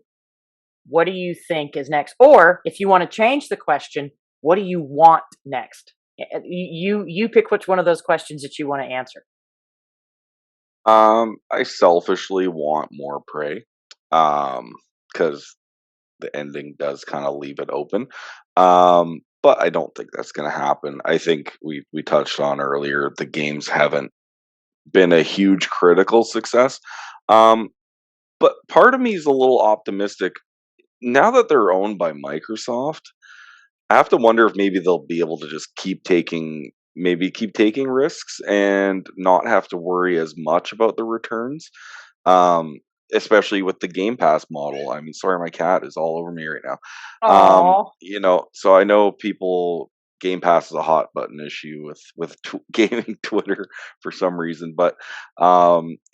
What do you think is next? Or if you want to change the question, what do you want next? You pick which one of those questions that you want to answer. I selfishly want more Prey, because the ending does kind of leave it open. But I don't think that's going to happen. I think we touched on earlier, the games haven't been a huge critical success. But part of me is a little optimistic now that they're owned by Microsoft. I have to wonder if maybe they'll be able to just keep taking risks and not have to worry as much about the returns. Um, Especially with the Game Pass model. I mean, sorry, my cat is all over me right now. Oh, So I know people, Game Pass is a hot button issue with gaming Twitter for some reason, but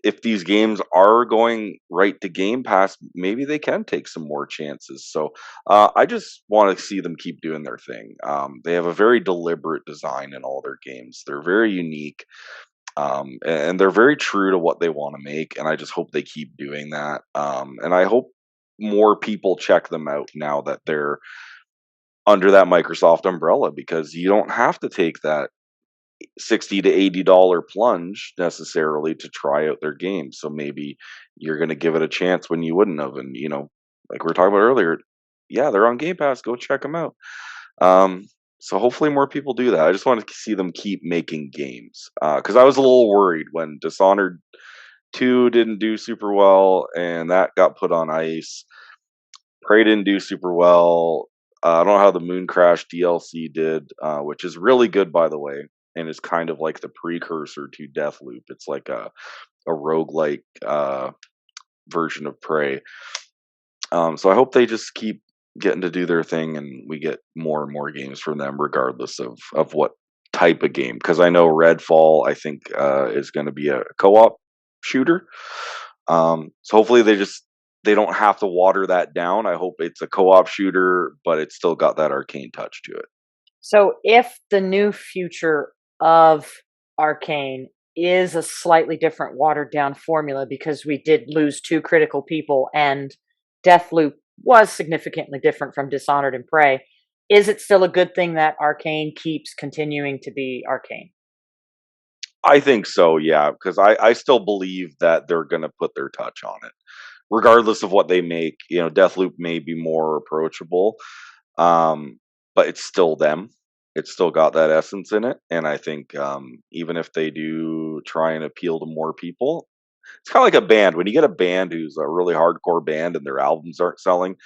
if these games are going right to Game Pass, maybe they can take some more chances. So I just want to see them keep doing their thing. They have a very deliberate design in all their games. They're very unique. And they're very true to what they want to make, and I just hope they keep doing that. And I hope more people check them out now that they're under that Microsoft umbrella, because you don't have to take that $60 to $80 plunge necessarily to try out their game. So maybe you're going to give it a chance when you wouldn't have. And like we were talking about earlier, yeah, they're on Game Pass. Go check them out. So hopefully more people do that. I just want to see them keep making games, because I was a little worried when Dishonored 2 didn't do super well, and that got put on ice. Prey didn't do super well. I don't know how the Moon Crash DLC did, which is really good, by the way. and is kind of like the precursor to Deathloop. It's like a roguelike version of Prey. So I hope they just keep getting to do their thing, and we get more and more games from them, regardless of what type of game. Because I know Redfall, I think, is going to be a co-op shooter. So hopefully they don't have to water that down. I hope it's a co-op shooter, but it's still got that Arkane touch to it. So if the new future of Arkane is a slightly different watered down formula, because we did lose 2 critical people and Deathloop was significantly different from Dishonored and Prey, is it still a good thing that Arkane keeps continuing to be Arkane? I think so, yeah, because I still believe that they're going to put their touch on it, regardless of what they make. You know, Deathloop may be more approachable, but it's still them. It's still got that essence in it, and I think even if they do try and appeal to more people, it's kind of like a band. When you get a band who's a really hardcore band and their albums aren't selling,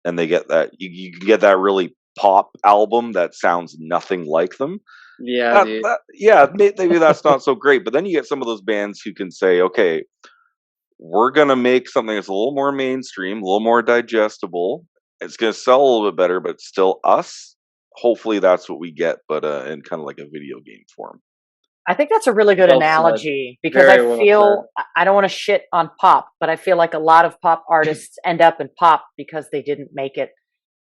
and they get that, you can get that really pop album that sounds nothing like them. Yeah, dude. Yeah, maybe that's not so great. But then you get some of those bands who can say, okay, we're going to make something that's a little more mainstream, a little more digestible. It's going to sell a little bit better, but still us. Hopefully that's what we get, but in kind of like a video game form. I think that's a really good Well said. analogy, because Very I well feel, I don't want to shit on pop, but I feel like a lot of pop artists end up in pop because they didn't make it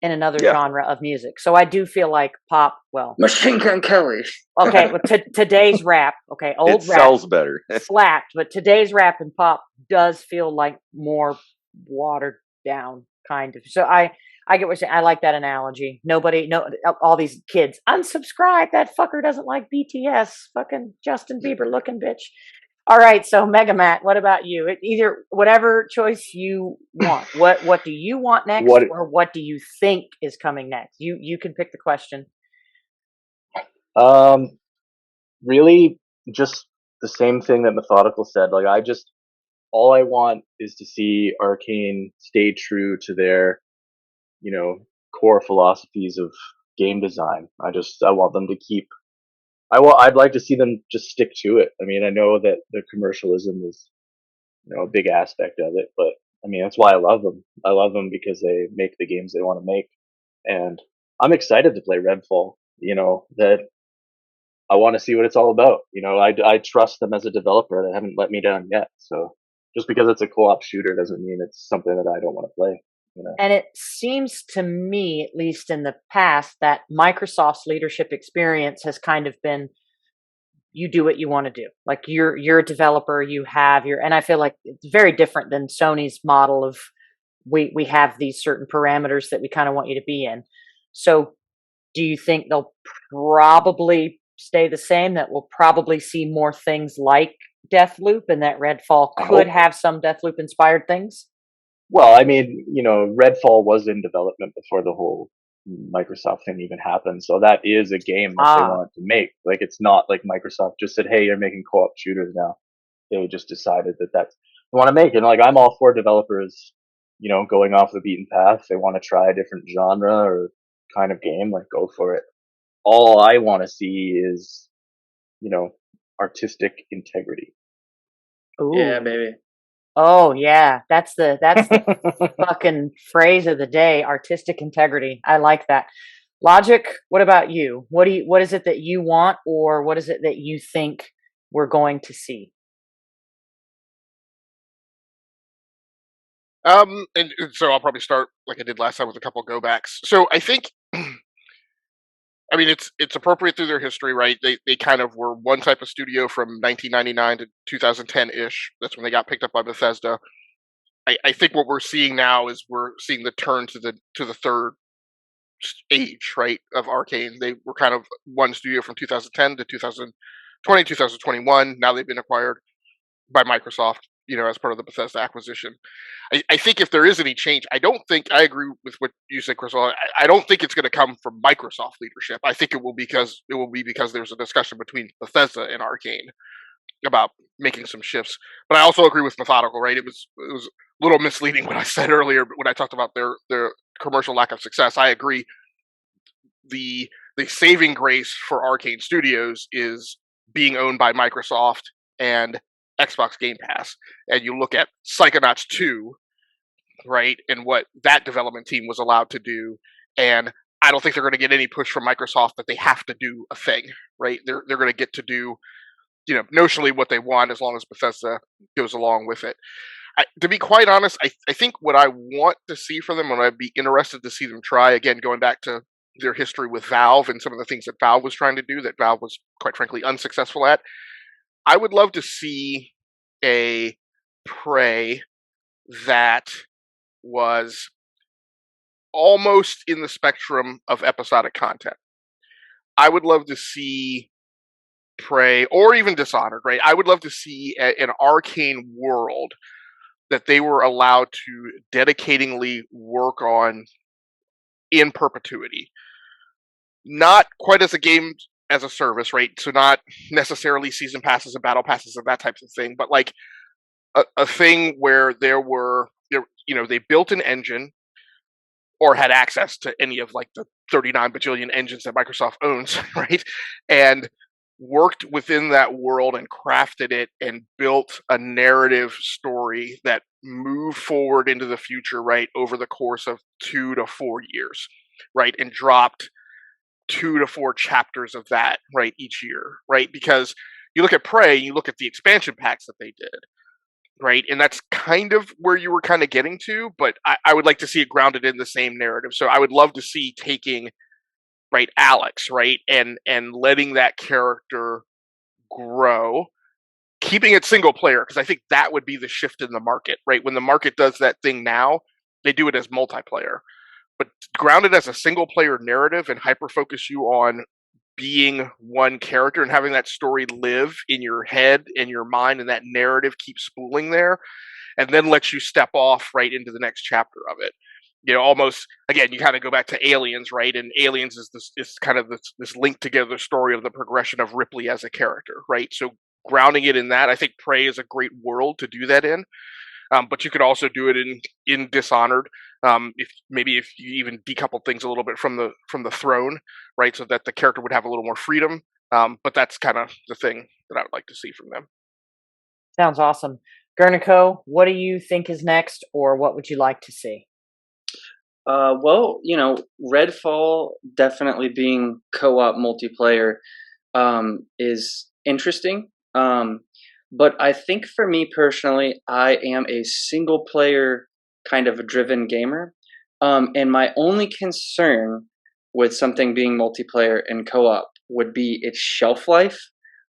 in another Yeah. genre of music. So I do feel like pop, well, Machine Gun Kelly. okay, well, today's rap, okay, old It rap sells better. slapped, but today's rap and pop does feel like more watered down, kind of. So I get what you're saying. I like that analogy. All these kids unsubscribe. That fucker doesn't like BTS. Fucking Justin Bieber looking bitch. All right, so Megamatt, what about you? Either whatever choice you want. What do you want next, or what do you think is coming next? You can pick the question. Really, just the same thing that Mathodical said. Like, all I want is to see Arkane stay true to their, core philosophies of game design. I want them to keep. I'd like to see them just stick to it. I mean, I know that the commercialism is, a big aspect of it, but I mean, that's why I love them. I love them because they make the games they want to make, and I'm excited to play Redfall. That I want to see what it's all about. I trust them as a developer. They haven't let me down yet. So just because it's a co-op shooter doesn't mean it's something that I don't want to play. And it seems to me, at least in the past, that Microsoft's leadership experience has kind of been, you do what you want to do. Like you're a developer, and I feel like it's very different than Sony's model of we have these certain parameters that we kind of want you to be in. So do you think they'll probably stay the same, that we'll probably see more things like Deathloop, and that Redfall could have some Deathloop inspired things? Well, I mean, Redfall was in development before the whole Microsoft thing even happened. So that is a game that they wanted to make. Like, it's not like Microsoft just said, hey, you're making co-op shooters now. They just decided that that's they want to make. And like, I'm all for developers, going off the beaten path. They want to try a different genre or kind of game, like, go for it. All I want to see is, artistic integrity. Ooh. Yeah, baby. Oh yeah, that's the fucking phrase of the day: artistic integrity. I like that. Logiq, what about you? What is it that you want, or what is it that you think we're going to see? And so I'll probably start like I did last time with a couple go backs. So I think, I mean, it's appropriate through their history, right? They kind of were one type of studio from 1999 to 2010 ish. That's when they got picked up by Bethesda. I think what we're seeing now is we're seeing the turn to the third age, right, of Arkane. They were kind of one studio from 2010 to 2020, 2021. Now they've been acquired by Microsoft, as part of the Bethesda acquisition. I think if there is any change, I agree with what you said, Chris. I don't think it's going to come from Microsoft leadership. I think it will be because there's a discussion between Bethesda and Arkane about making some shifts. But I also agree with Mathodical, right? It was a little misleading what I said earlier when I talked about their commercial lack of success. I agree. The the saving grace for Arkane Studios is being owned by Microsoft and Xbox Game Pass. And you look at Psychonauts 2, right, and what that development team was allowed to do, and I don't think they're going to get any push from Microsoft that they have to do a thing, right? They're going to get to do, notionally what they want as long as Bethesda goes along with it. To be quite honest, I think what I want to see from them, and I'd be interested to see them try, again, going back to their history with Valve and some of the things that Valve was trying to do that Valve was, quite frankly, unsuccessful at. I would love to see a Prey that was almost in the spectrum of episodic content. I would love to see Prey, or even Dishonored, right? I would love to see an Arkane world that they were allowed to dedicatingly work on in perpetuity. Not quite as a game as a service, right? So not necessarily season passes and battle passes and that type of thing, but like a thing where they built an engine or had access to any of like the 39 bajillion engines that Microsoft owns, right? And worked within that world and crafted it and built a narrative story that moved forward into the future, right, over the course of 2 to 4 years, right, and dropped 2 to 4 chapters of that, right, each year, right? Because you look at Prey, you look at the expansion packs that they did, right, and that's kind of where you were kind of getting to, but I would like to see it grounded in the same narrative. So I would love to see taking, right, Alex, right, and letting that character grow, keeping it single player, because I think that would be the shift in the market, right? When the market does that thing now, they do it as multiplayer, but grounded as a single player narrative and hyper focus you on being one character and having that story live in your head and your mind, and that narrative keeps spooling there, and then let you step off right into the next chapter of it. Almost, again, you kind of go back to Aliens, right? And Aliens is kind of this linked together story of the progression of Ripley as a character, right? So grounding it in that, I think Prey is a great world to do that in. But you could also do it in Dishonored, if you even decouple things a little bit from the throne, right? So that the character would have a little more freedom. But that's kind of the thing that I would like to see from them. Sounds awesome. Gurnico, what do you think is next, or what would you like to see? Well, Redfall definitely being co-op multiplayer is interesting. But I think for me personally, I am a single player kind of a driven gamer. And my only concern with something being multiplayer and co-op would be its shelf life.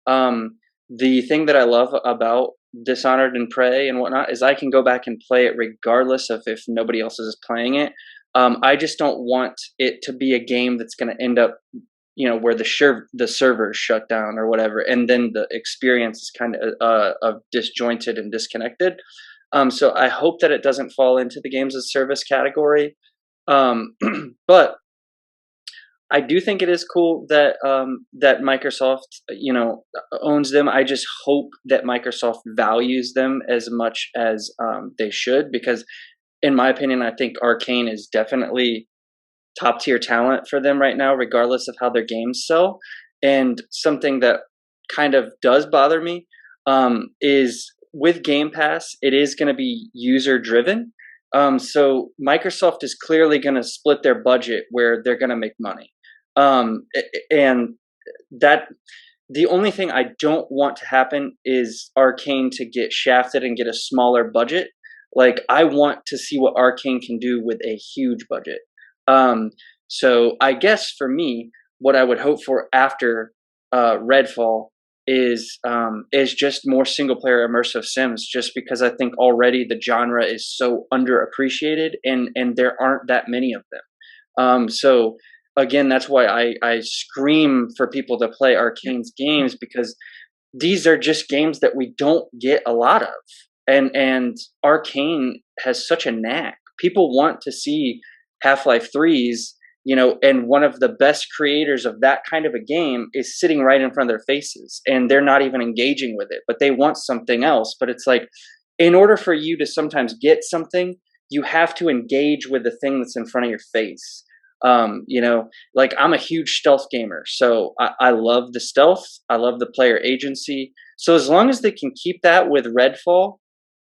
The thing that I love about Dishonored and Prey and whatnot is I can go back and play it regardless of if nobody else is playing it. I just don't want it to be a game that's going to end up, where the server is shut down or whatever, and then the experience is kind of disjointed and disconnected. So I hope that it doesn't fall into the games as service category. But I do think it is cool that that Microsoft, owns them. I just hope that Microsoft values them as much as they should, because in my opinion, I think Arkane is definitely top tier talent for them right now, regardless of how their games sell. And something that kind of does bother me is with Game Pass, it is going to be user driven. So Microsoft is clearly going to split their budget where they're going to make money. And that the only thing I don't want to happen is Arkane to get shafted and get a smaller budget. Like, I want to see what Arkane can do with a huge budget. So I guess for me, what I would hope for after Redfall is just more single player immersive sims, just because I think already the genre is so underappreciated and there aren't that many of them. So again, that's why I scream for people to play Arkane's games, because these are just games that we don't get a lot of. And Arkane has such a knack. People want to see Half-Life 3s, and one of the best creators of that kind of a game is sitting right in front of their faces, and they're not even engaging with it, but they want something else. But it's like, in order for you to sometimes get something, you have to engage with the thing that's in front of your face. You know, like I'm a huge stealth gamer, so I love the stealth. I love the player agency. So as long as they can keep that with Redfall,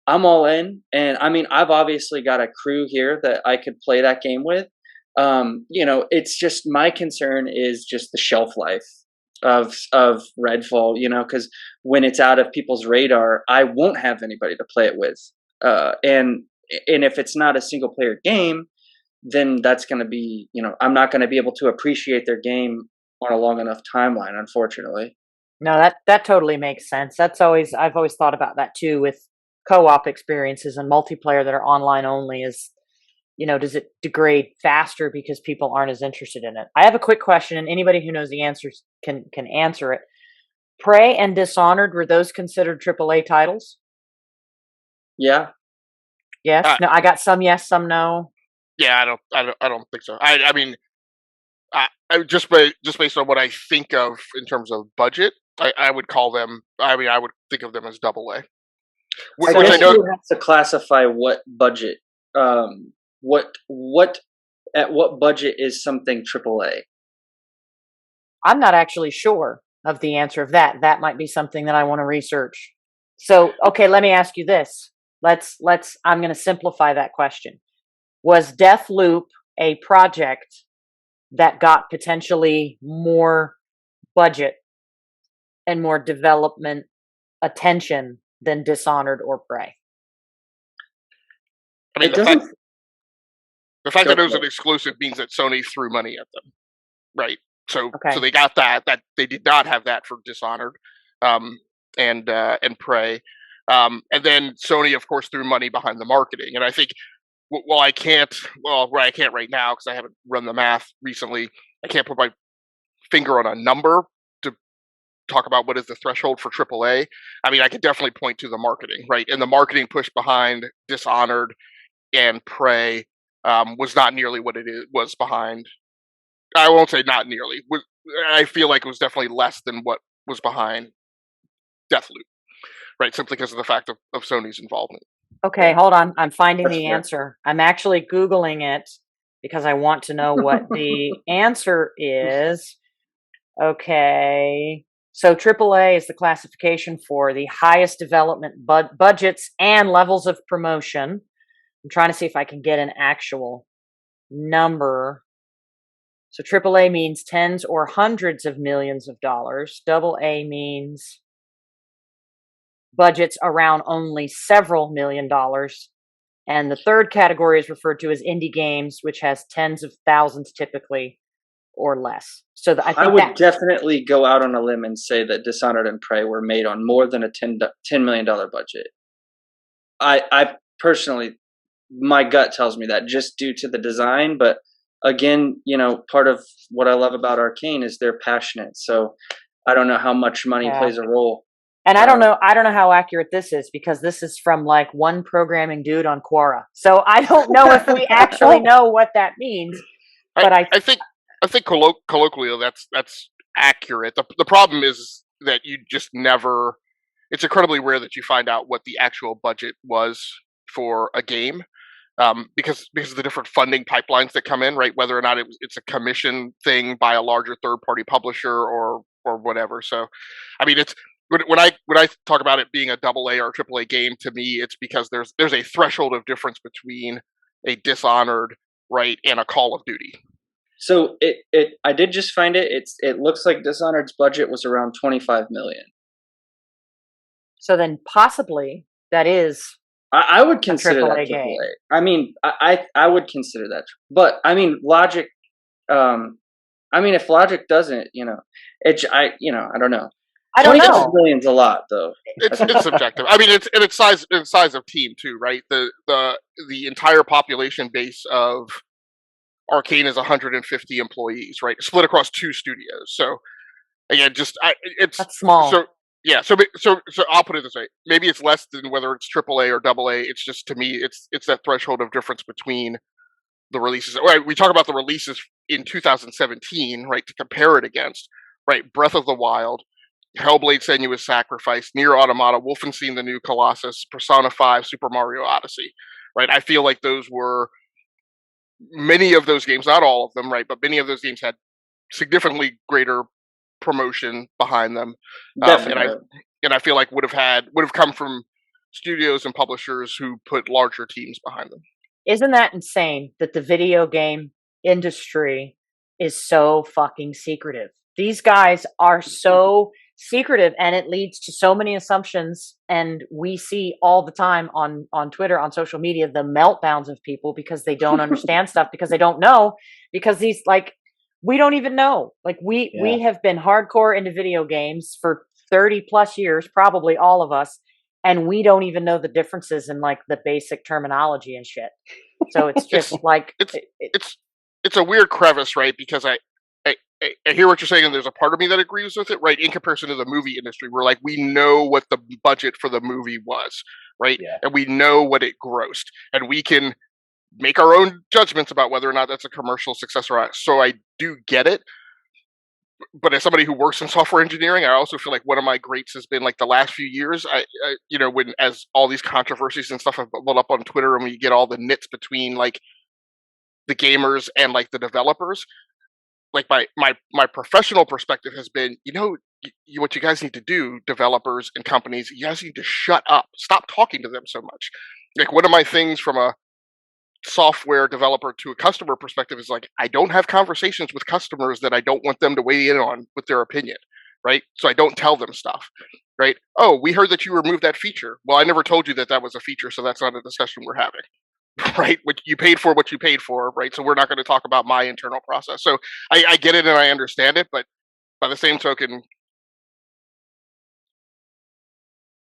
I'm all in. And I mean, I've obviously got a crew here that I could play that game with. You know, it's just my concern is just the shelf life of Redfall. You know, because when it's out of people's radar, I won't have anybody to play it with. And if it's not a single player game, then that's going to be, you know, I'm not going to be able to appreciate their game on a long enough timeline, unfortunately. No, that totally makes sense. I've always thought about that too with co-op experiences and multiplayer that are online only is, you know, does it degrade faster because people aren't as interested in it? I have a quick question, and anybody who knows the answers can answer it. Prey and Dishonored, were those considered AAA titles? Yeah. Yes. Uh, No, I got some yes, some no. Yeah, I don't think so. I mean, I just based on what I think of in terms of budget, I would call them. I mean, I would think of them as double A. I Which guess I know. you have to classify what budget, what at what budget is something AAA. I'm not actually sure of the answer of that. That might be something that I want to research. So, okay, let me ask you this. I'm going to simplify that question. Was Deathloop a project that got potentially more budget and more development attention than Dishonored or Prey? I mean, It doesn't. the fact Go that it was for an it. exclusive means that Sony threw money at them, right? So Okay. they got that. That they did not have that for Dishonored, um, and Prey, and then Sony, of course, threw money behind the marketing. And I think, well, I can't. Well, right, I can't right now because I haven't run the math recently. I can't put my finger on a number to talk about what is the threshold for AAA. I mean, I could definitely point to the marketing, right? And the marketing push behind Dishonored and Prey was not nearly what was behind. I won't say not nearly. I feel like it was definitely less than what was behind Deathloop, right? Simply because of the fact of Sony's involvement. Okay, hold on. I'm finding That's the fair. answer. I'm actually Googling it because I want to know what the answer is. Okay. So AAA is the classification for the highest development budgets and levels of promotion. I'm trying to see if I can get an actual number. So AAA means tens or hundreds of millions of dollars. Double A means budgets around only several $1,000,000. And the third category is referred to as indie games, which has tens of thousands typically or less. So I I think would that definitely go out on a limb and say that Dishonored and Prey were made on more than a $10 million budget. I personally, my gut tells me that just due to the design. But again, you know, part of what I love about Arkane is they're passionate. So I don't know how much money Yeah. plays a role. And I don't know how accurate this is because this is from like one programming dude on Quora. So I don't know if we actually know what that means. But I think colloquially that's accurate. The problem is that you just never. It's incredibly rare that you find out what the actual budget was for a game, because of the different funding pipelines that come in, right? Whether or not it's a commission thing by a larger third party publisher or whatever. So, I mean, it's when I talk about it being a double A or triple A game, to me, it's because there's a threshold of difference between a Dishonored, right, and a Call of Duty. So I did just find it. It looks like Dishonored's budget was around 25 million. so then possibly that is I would consider that AAA AAA. game. I mean, I would consider that, but I mean, Logiq. I mean, if Logiq doesn't, you know, I don't know. I don't 25 know. million's a lot, though. It's subjective. I mean, it's size of team too, right? The entire population base of Arkane is 150 employees, right? Split across 2 studios. So again, it's That's small. So yeah, so I'll put it this way: maybe it's less than whether it's AAA or AA. It's just, to me, it's that threshold of difference between the releases. Right, we talk about the releases in 2017, right, to compare it against, right? Breath of the Wild, Hellblade: Senua's Sacrifice, Nier Automata, Wolfenstein: The New Colossus, Persona 5, Super Mario Odyssey, right? I feel like those were many of those games, not all of them, right, but many of those games had significantly greater promotion behind them, Definitely. and I feel like would have come from studios and publishers who put larger teams behind them. Isn't that insane that the video game industry is so fucking secretive? These guys are so secretive, and it leads to so many assumptions, and we see all the time on Twitter, on social media, the meltdowns of people because they don't understand stuff, because they don't know, because these, like, we don't even know. Like, we have been hardcore into video games for 30 plus years, probably all of us, and we don't even know the differences in, like, the basic terminology and shit. So it's just like It's a weird crevice, right? Because I hear what you're saying, and there's a part of me that agrees with it, right? In comparison to the movie industry, where like we know what the budget for the movie was, right? Yeah. And we know what it grossed, and we can make our own judgments about whether or not that's a commercial success or not. So I do get it. But as somebody who works in software engineering, I also feel like one of my greats has been like the last few years. When as all these controversies and stuff have bubbled up on Twitter, and we get all the nits between like the gamers and like the developers, like my professional perspective has been, what you guys need to do, developers and companies, you guys need to shut up, stop talking to them so much. Like, one of my things from a software developer to a customer perspective is like, I don't have conversations with customers that I don't want them to weigh in on with their opinion, right? So I don't tell them stuff, right? Oh, we heard that you removed that feature. Well, I never told you that that was a feature, so that's not a discussion we're having. Right, what you paid for, right? So we're not going to talk about my internal process. So I get it and I understand it, but by the same token,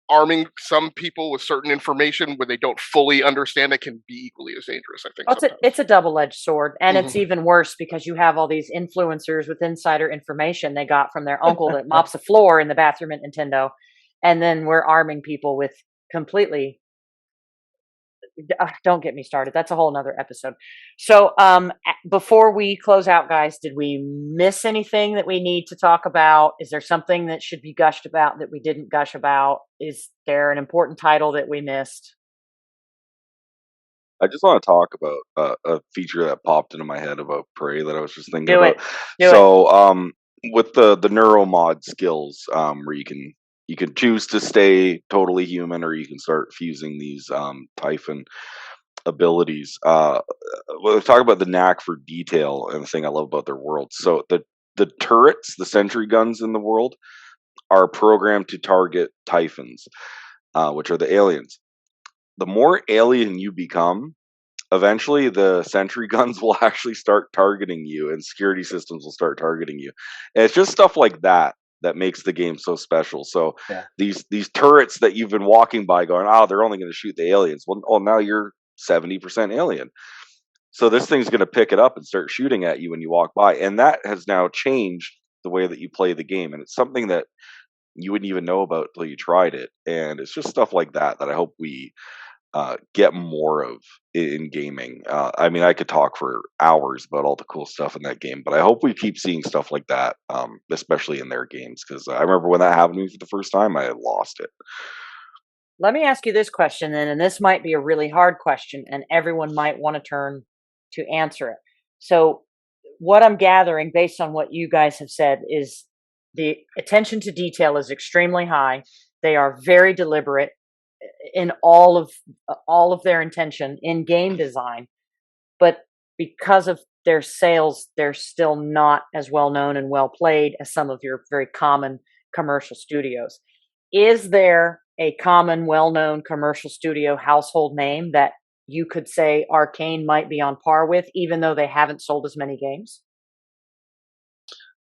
arming some people with certain information when they don't fully understand it can be equally as dangerous, I think. It's a double-edged sword, and it's Mhm. even worse because you have all these influencers with insider information they got from their uncle that mops the floor in the bathroom at Nintendo, and then we're arming people with completely. Don't get me started. That's a whole nother episode. So, before we close out, guys, did we miss anything that we need to talk about? Is there something that should be gushed about that we didn't gush about? Is there an important title that we missed? I just want to talk about a feature that popped into my head about Prey that I was just thinking Do it. about. Do it. So, with the neuromod skills, where you can choose to stay totally human, or you can start fusing these Typhon abilities. We'll talk about the knack for detail and the thing I love about their world. So the turrets, the sentry guns in the world, are programmed to target Typhons, which are the aliens. The more alien you become, eventually the sentry guns will actually start targeting you, and security systems will start targeting you. And it's just stuff like that that makes the game so special. So Yeah. these turrets that you've been walking by going, oh, they're only going to shoot the aliens. Well, oh, now you're 70% alien. So this thing's going to pick it up and start shooting at you when you walk by. And that has now changed the way that you play the game. And it's something that you wouldn't even know about till you tried it. And it's just stuff like that that I hope we get more of in gaming. I mean, I could talk for hours about all the cool stuff in that game, but I hope we keep seeing stuff like that, especially in their games, because I remember when that happened to me for the first time, I lost it. Let me ask you this question then, and this might be a really hard question, and everyone might want to turn to answer it. So, what I'm gathering based on what you guys have said is the attention to detail is extremely high. They are very deliberate in all of their intention in game design, but because of their sales, they're still not as well known and well played as some of your very common commercial studios. Is there a common, well-known commercial studio household name that you could say Arkane might be on par with, even though they haven't sold as many games?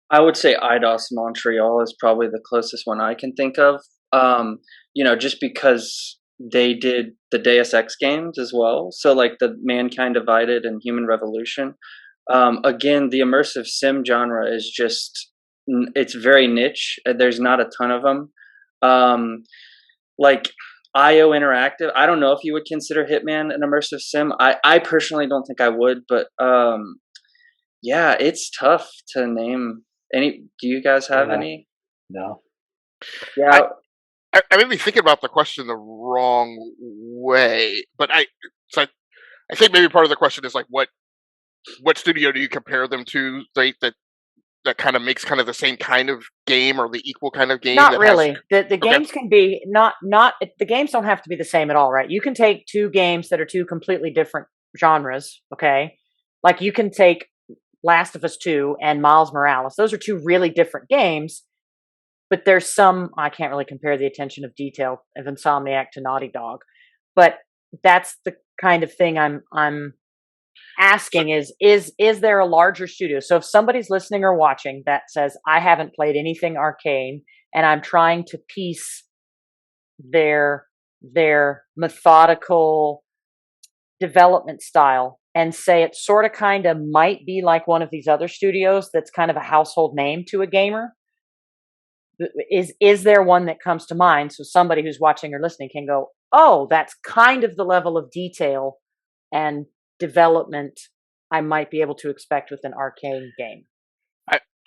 I would say IDOS Montreal is probably the closest one I can think of. Just because they did the Deus Ex games as well. So like the Mankind Divided and Human Revolution. Again, the immersive sim genre is just, it's very niche. There's not a ton of them. Like IO Interactive, I don't know if you would consider Hitman an immersive sim. I personally don't think I would, but yeah, it's tough to name any. Do you guys have any? No. Yeah. I may be thinking about the question the wrong way, but I think maybe part of the question is like, what what studio do you compare them to? Right, that kind of makes kind of the same kind of game or the equal kind of game Not that has. really. The Okay. games can be not the games don't have to be the same at all, right? You can take two games that are two completely different genres, okay? Like you can take Last of Us 2 and Miles Morales. Those are two really different games, but there's some I can't really compare the attention of detail of Insomniac to Naughty Dog. But that's the kind of thing I'm asking is there a larger studio? So if somebody's listening or watching that says I haven't played anything Arkane and I'm trying to piece their methodical development style and say it sort of kind of might be like one of these other studios that's kind of a household name to a gamer, is there one that comes to mind so somebody who's watching or listening can go, oh, that's kind of the level of detail and development I might be able to expect with an Arkane game?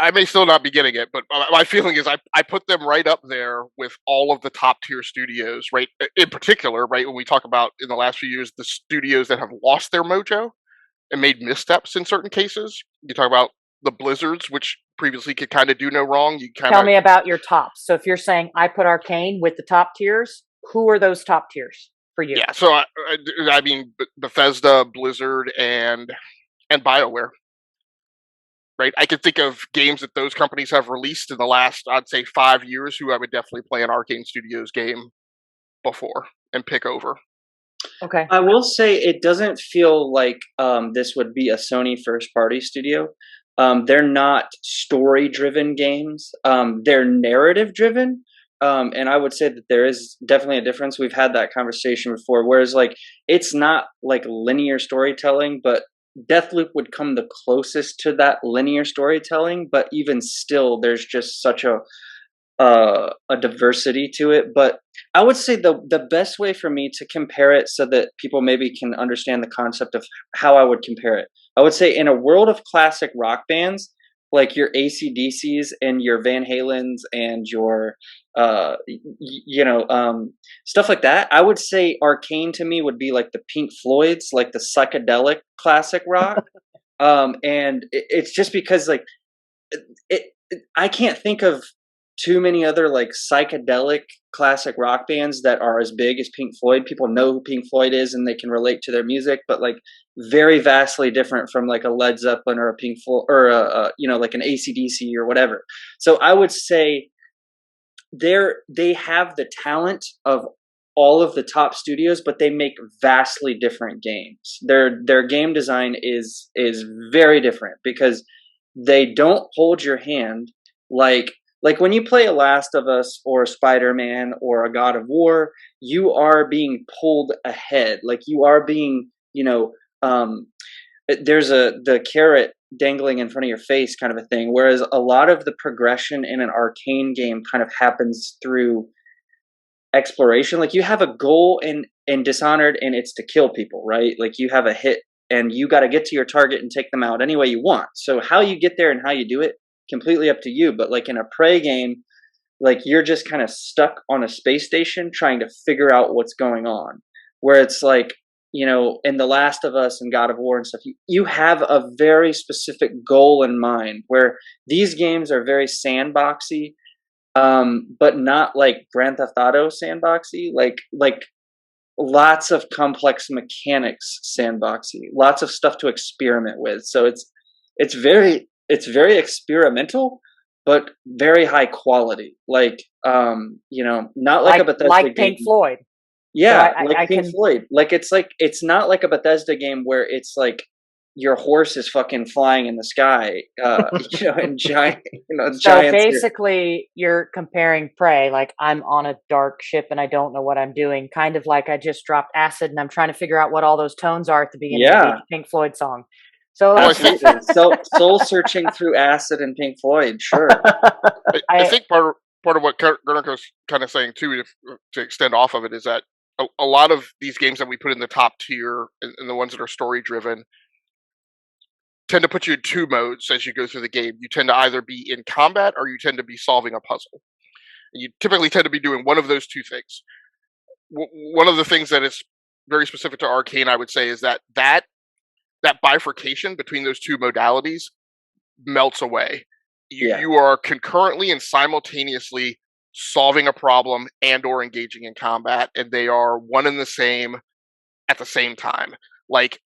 I may still not be getting it, but my feeling is I put them right up there with all of the top tier studios, right? In particular, right, when we talk about in the last few years, the studios that have lost their mojo and made missteps in certain cases. You talk about the Blizzards, which previously could kind of do no wrong. You kind Tell of me about your tops. So if you're saying I put Arkane with the top tiers, who are those top tiers for you? yeah. So I mean Bethesda, Blizzard, and BioWare. Right, I could think of games that those companies have released in the last, I'd say, 5 years, who I would definitely play an Arkane Studios game before and pick over. Okay. I will say it doesn't feel like this would be a Sony first party studio. They're not story driven games. They're narrative driven. And I would say that there is definitely a difference. We've had that conversation before. Whereas like it's not like linear storytelling, but Deathloop would come the closest to that linear storytelling. But even still, there's just such a diversity to it. But I would say the best way for me to compare it so that people maybe can understand the concept of how I would compare it, I would say in a world of classic rock bands, like your AC/DCs and your Van Halens and your, stuff like that, I would say Arkane to me would be like the Pink Floyds, like the psychedelic classic rock. And it's just because like I can't think of too many other like psychedelic classic rock bands that are as big as Pink Floyd. People know who Pink Floyd is and they can relate to their music, but like very vastly different from like a Led Zeppelin or a Pink Floyd or like an AC/DC or whatever. So I would say they have the talent of all of the top studios, but they make vastly different games. Their game design is very different because they don't hold your hand like when you play a Last of Us or a Spider-Man or a God of War, you are being pulled ahead. Like you are being, there's the carrot dangling in front of your face kind of a thing. Whereas a lot of the progression in an Arkane game kind of happens through exploration. Like you have a goal in Dishonored and it's to kill people, right? Like you have a hit and you got to get to your target and take them out any way you want. So how you get there and how you do it, completely up to you. But like in a Prey game, like you're just kind of stuck on a space station trying to figure out what's going on. Where it's like, in The Last of Us and God of War and stuff, you have a very specific goal in mind, where these games are very sandboxy, but not like Grand Theft Auto sandboxy, like lots of complex mechanics sandboxy, lots of stuff to experiment with. So it's very experimental, but very high quality. Like not like a Bethesda like game. Pink Floyd. Yeah, So like Pink Floyd. Like it's not like a Bethesda game where it's like your horse is fucking flying in the sky, and giant, So giants. basically, you're comparing Prey, like I'm on a dark ship and I don't know what I'm doing, kind of like I just dropped acid and I'm trying to figure out what all those tones are at the beginning of each Pink Floyd song. So absolutely, soul searching through acid and Pink Floyd. Sure. I think part of what Gurni's kind of saying too, to extend off of it, is that a lot of these games that we put in the top tier and the ones that are story driven tend to put you in two modes as you go through the game. You tend to either be in combat or you tend to be solving a puzzle. And you typically tend to be doing one of those two things. One of the things that is very specific to Arkane, I would say, is that that bifurcation between those two modalities melts away. Yeah. You are concurrently and simultaneously solving a problem and or engaging in combat, and they are one and the same at the same time. Like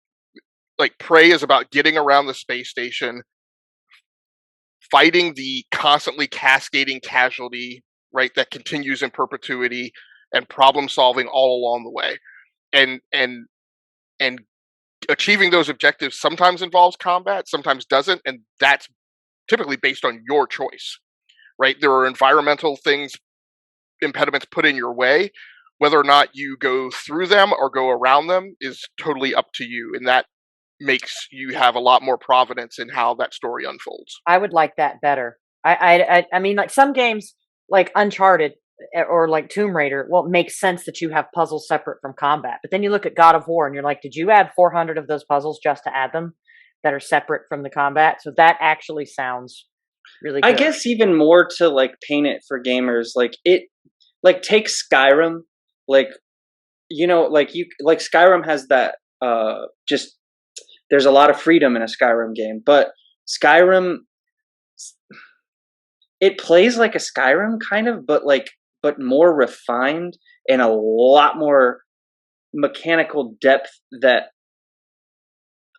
Prey is about getting around the space station, fighting the constantly cascading casualty, right, that continues in perpetuity, and problem solving all along the way. And achieving those objectives sometimes involves combat, sometimes doesn't, and that's typically based on your choice, right? There are environmental things, impediments put in your way. Whether or not you go through them or go around them is totally up to you, and that makes you have a lot more providence in how that story unfolds. I would like that better. I mean, like some games, like Uncharted or like Tomb Raider, well, it makes sense that you have puzzles separate from combat. But then you look at God of War and you're like, did you add 400 of those puzzles just to add them that are separate from the combat? So that actually sounds really good. I guess even more to like paint it for gamers, like take Skyrim, like, you know, like Skyrim has that just, there's a lot of freedom in a Skyrim game, but Skyrim, it plays like a Skyrim kind of, but more refined and a lot more mechanical depth that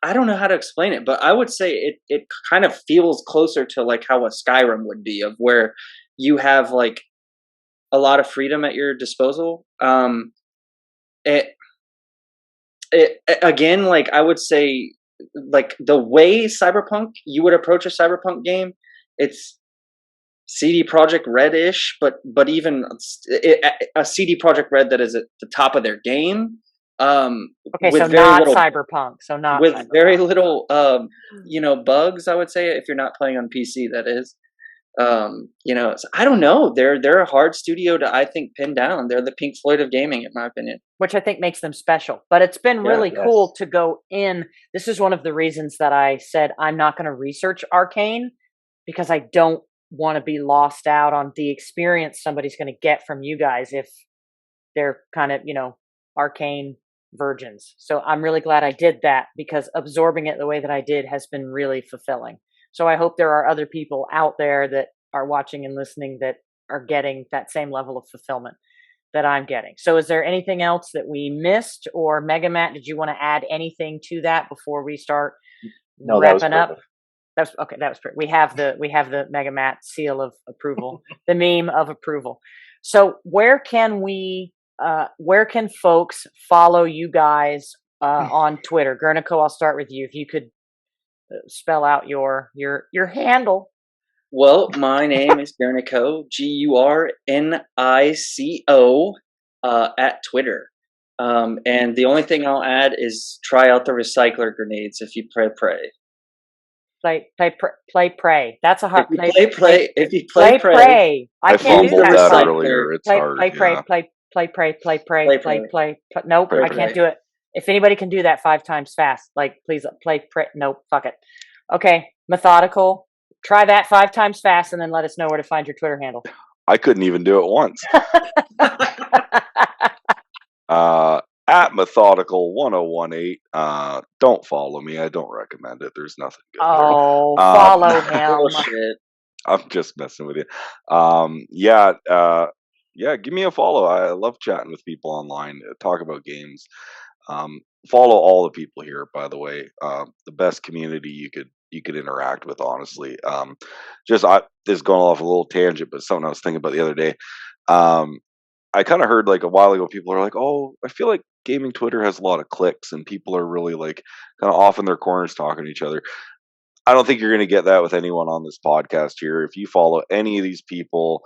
I don't know how to explain it, but I would say it kind of feels closer to like how a Skyrim would be, of where you have like a lot of freedom at your disposal. It again, like I would say, like the way you would approach a Cyberpunk game, it's CD Projekt Red-ish, but even a CD Projekt Red that is at the top of their game. Okay, so not Cyberpunk. So not with Cyberpunk. very little, bugs. I would say, if you're not playing on PC, that is. So I don't know. They're a hard studio to, I think, pin down. They're the Pink Floyd of gaming, in my opinion. Which I think makes them special. But it's been really cool to go in. This is one of the reasons that I said I'm not going to research Arkane, because I don't want to be lost out on the experience somebody's going to get from you guys if they're kind of, Arkane virgins. So I'm really glad I did that, because absorbing it the way that I did has been really fulfilling. So I hope there are other people out there that are watching and listening that are getting that same level of fulfillment that I'm getting. So is there anything else that we missed, or Megamatt, did you want to add anything to that before we start wrapping up? That was pretty. We have the Megamatt seal of approval, the meme of approval. So where can folks follow you guys on Twitter? Gurnico, I'll start with you. If you could spell out your handle. Well, my name is Gurnico, Gurnico, at Twitter. And the only thing I'll add is try out the recycler grenades if you play Prey. Play Prey. That's a hard. If you play Prey. I can't do that. Earlier. It's hard. Play Prey. Nope, I can't do it. If anybody can do that 5 times fast, like please play Prey. Nope, fuck it. Okay, Mathodical. Try that 5 times fast, and then let us know where to find your Twitter handle. I couldn't even do it once. At Mathodical 1018. Don't follow me. I don't recommend it. There's nothing good there. Follow him. Bullshit. I'm just messing with you. Give me a follow. I love chatting with people online, talk about games. Follow all the people here, by the way. The best community you could interact with, honestly. This is going off a little tangent, but something I was thinking about the other day. I kind of heard like a while ago, people are like, oh, I feel like gaming Twitter has a lot of clicks and people are really like kind of off in their corners talking to each other. I don't think you're going to get that with anyone on this podcast here. If you follow any of these people,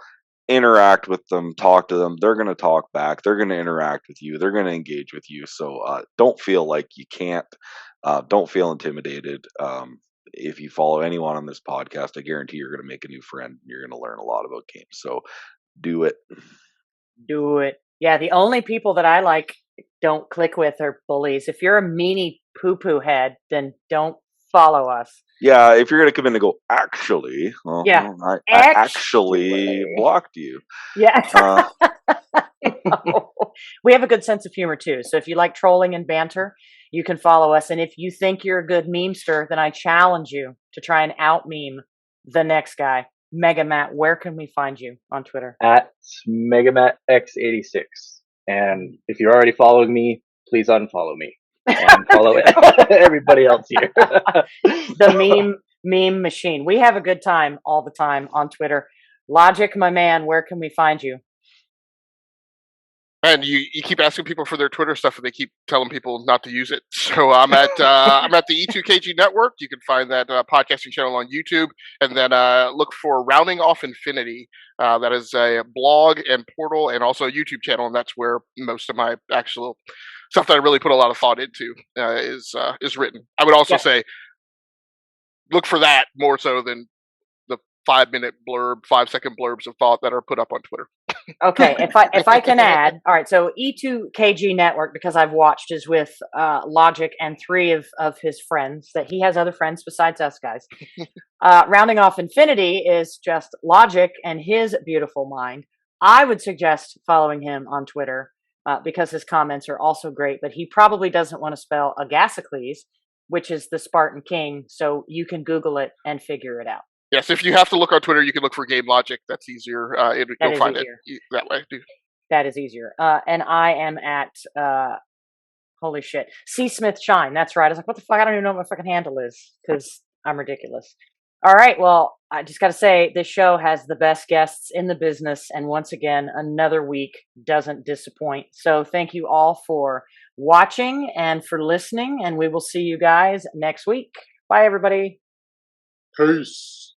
interact with them, talk to them, they're going to talk back. They're going to interact with you. They're going to engage with you. So don't feel like you can't. Don't feel intimidated. If you follow anyone on this podcast, I guarantee you're going to make a new friend. You're going to learn a lot about games. So do it. Do it. Yeah, the only people that I don't click with are bullies. If you're a meanie poo-poo head, then don't follow us. Yeah, if you're going to come in and go, actually, I actually blocked you. Yeah. We have a good sense of humor, too. So if you like trolling and banter, you can follow us. And if you think you're a good memester, then I challenge you to try and out meme the next guy. Megamatt, where can we find you on Twitter? At MegamattX86. And if you're already following me, please unfollow me. And follow everybody else here. The meme machine. We have a good time all the time on Twitter. Logiq, my man, where can we find you? And you keep asking people for their Twitter stuff, and they keep telling people not to use it. So I'm at the E2KG Network. You can find that podcasting channel on YouTube, and then look for Rounding Off Infinity. That is a blog and portal, and also a YouTube channel, and that's where most of my actual stuff that I really put a lot of thought into is written. I would also say look for that more so than the 5-minute blurb, 5-second blurbs of thought that are put up on Twitter. Okay, if I can add, all right. So E2KG Network, because I've watched, is with Logiq and 3 of his friends. That he has other friends besides us guys. Rounding Off Infinity is just Logiq and his beautiful mind. I would suggest following him on Twitter because his comments are also great. But he probably doesn't want to spell Agasicles, which is the Spartan king. So you can Google it and figure it out. Yes, if you have to look on Twitter, you can look for Game Logic. That's easier. You'll find easier. it that way. That is easier. And I am at holy shit, C Smith Shine. That's right. I was like, what the fuck? I don't even know what my fucking handle is because I'm ridiculous. All right. Well, I just got to say, this show has the best guests in the business, and once again, another week doesn't disappoint. So thank you all for watching and for listening, and we will see you guys next week. Bye, everybody. Peace.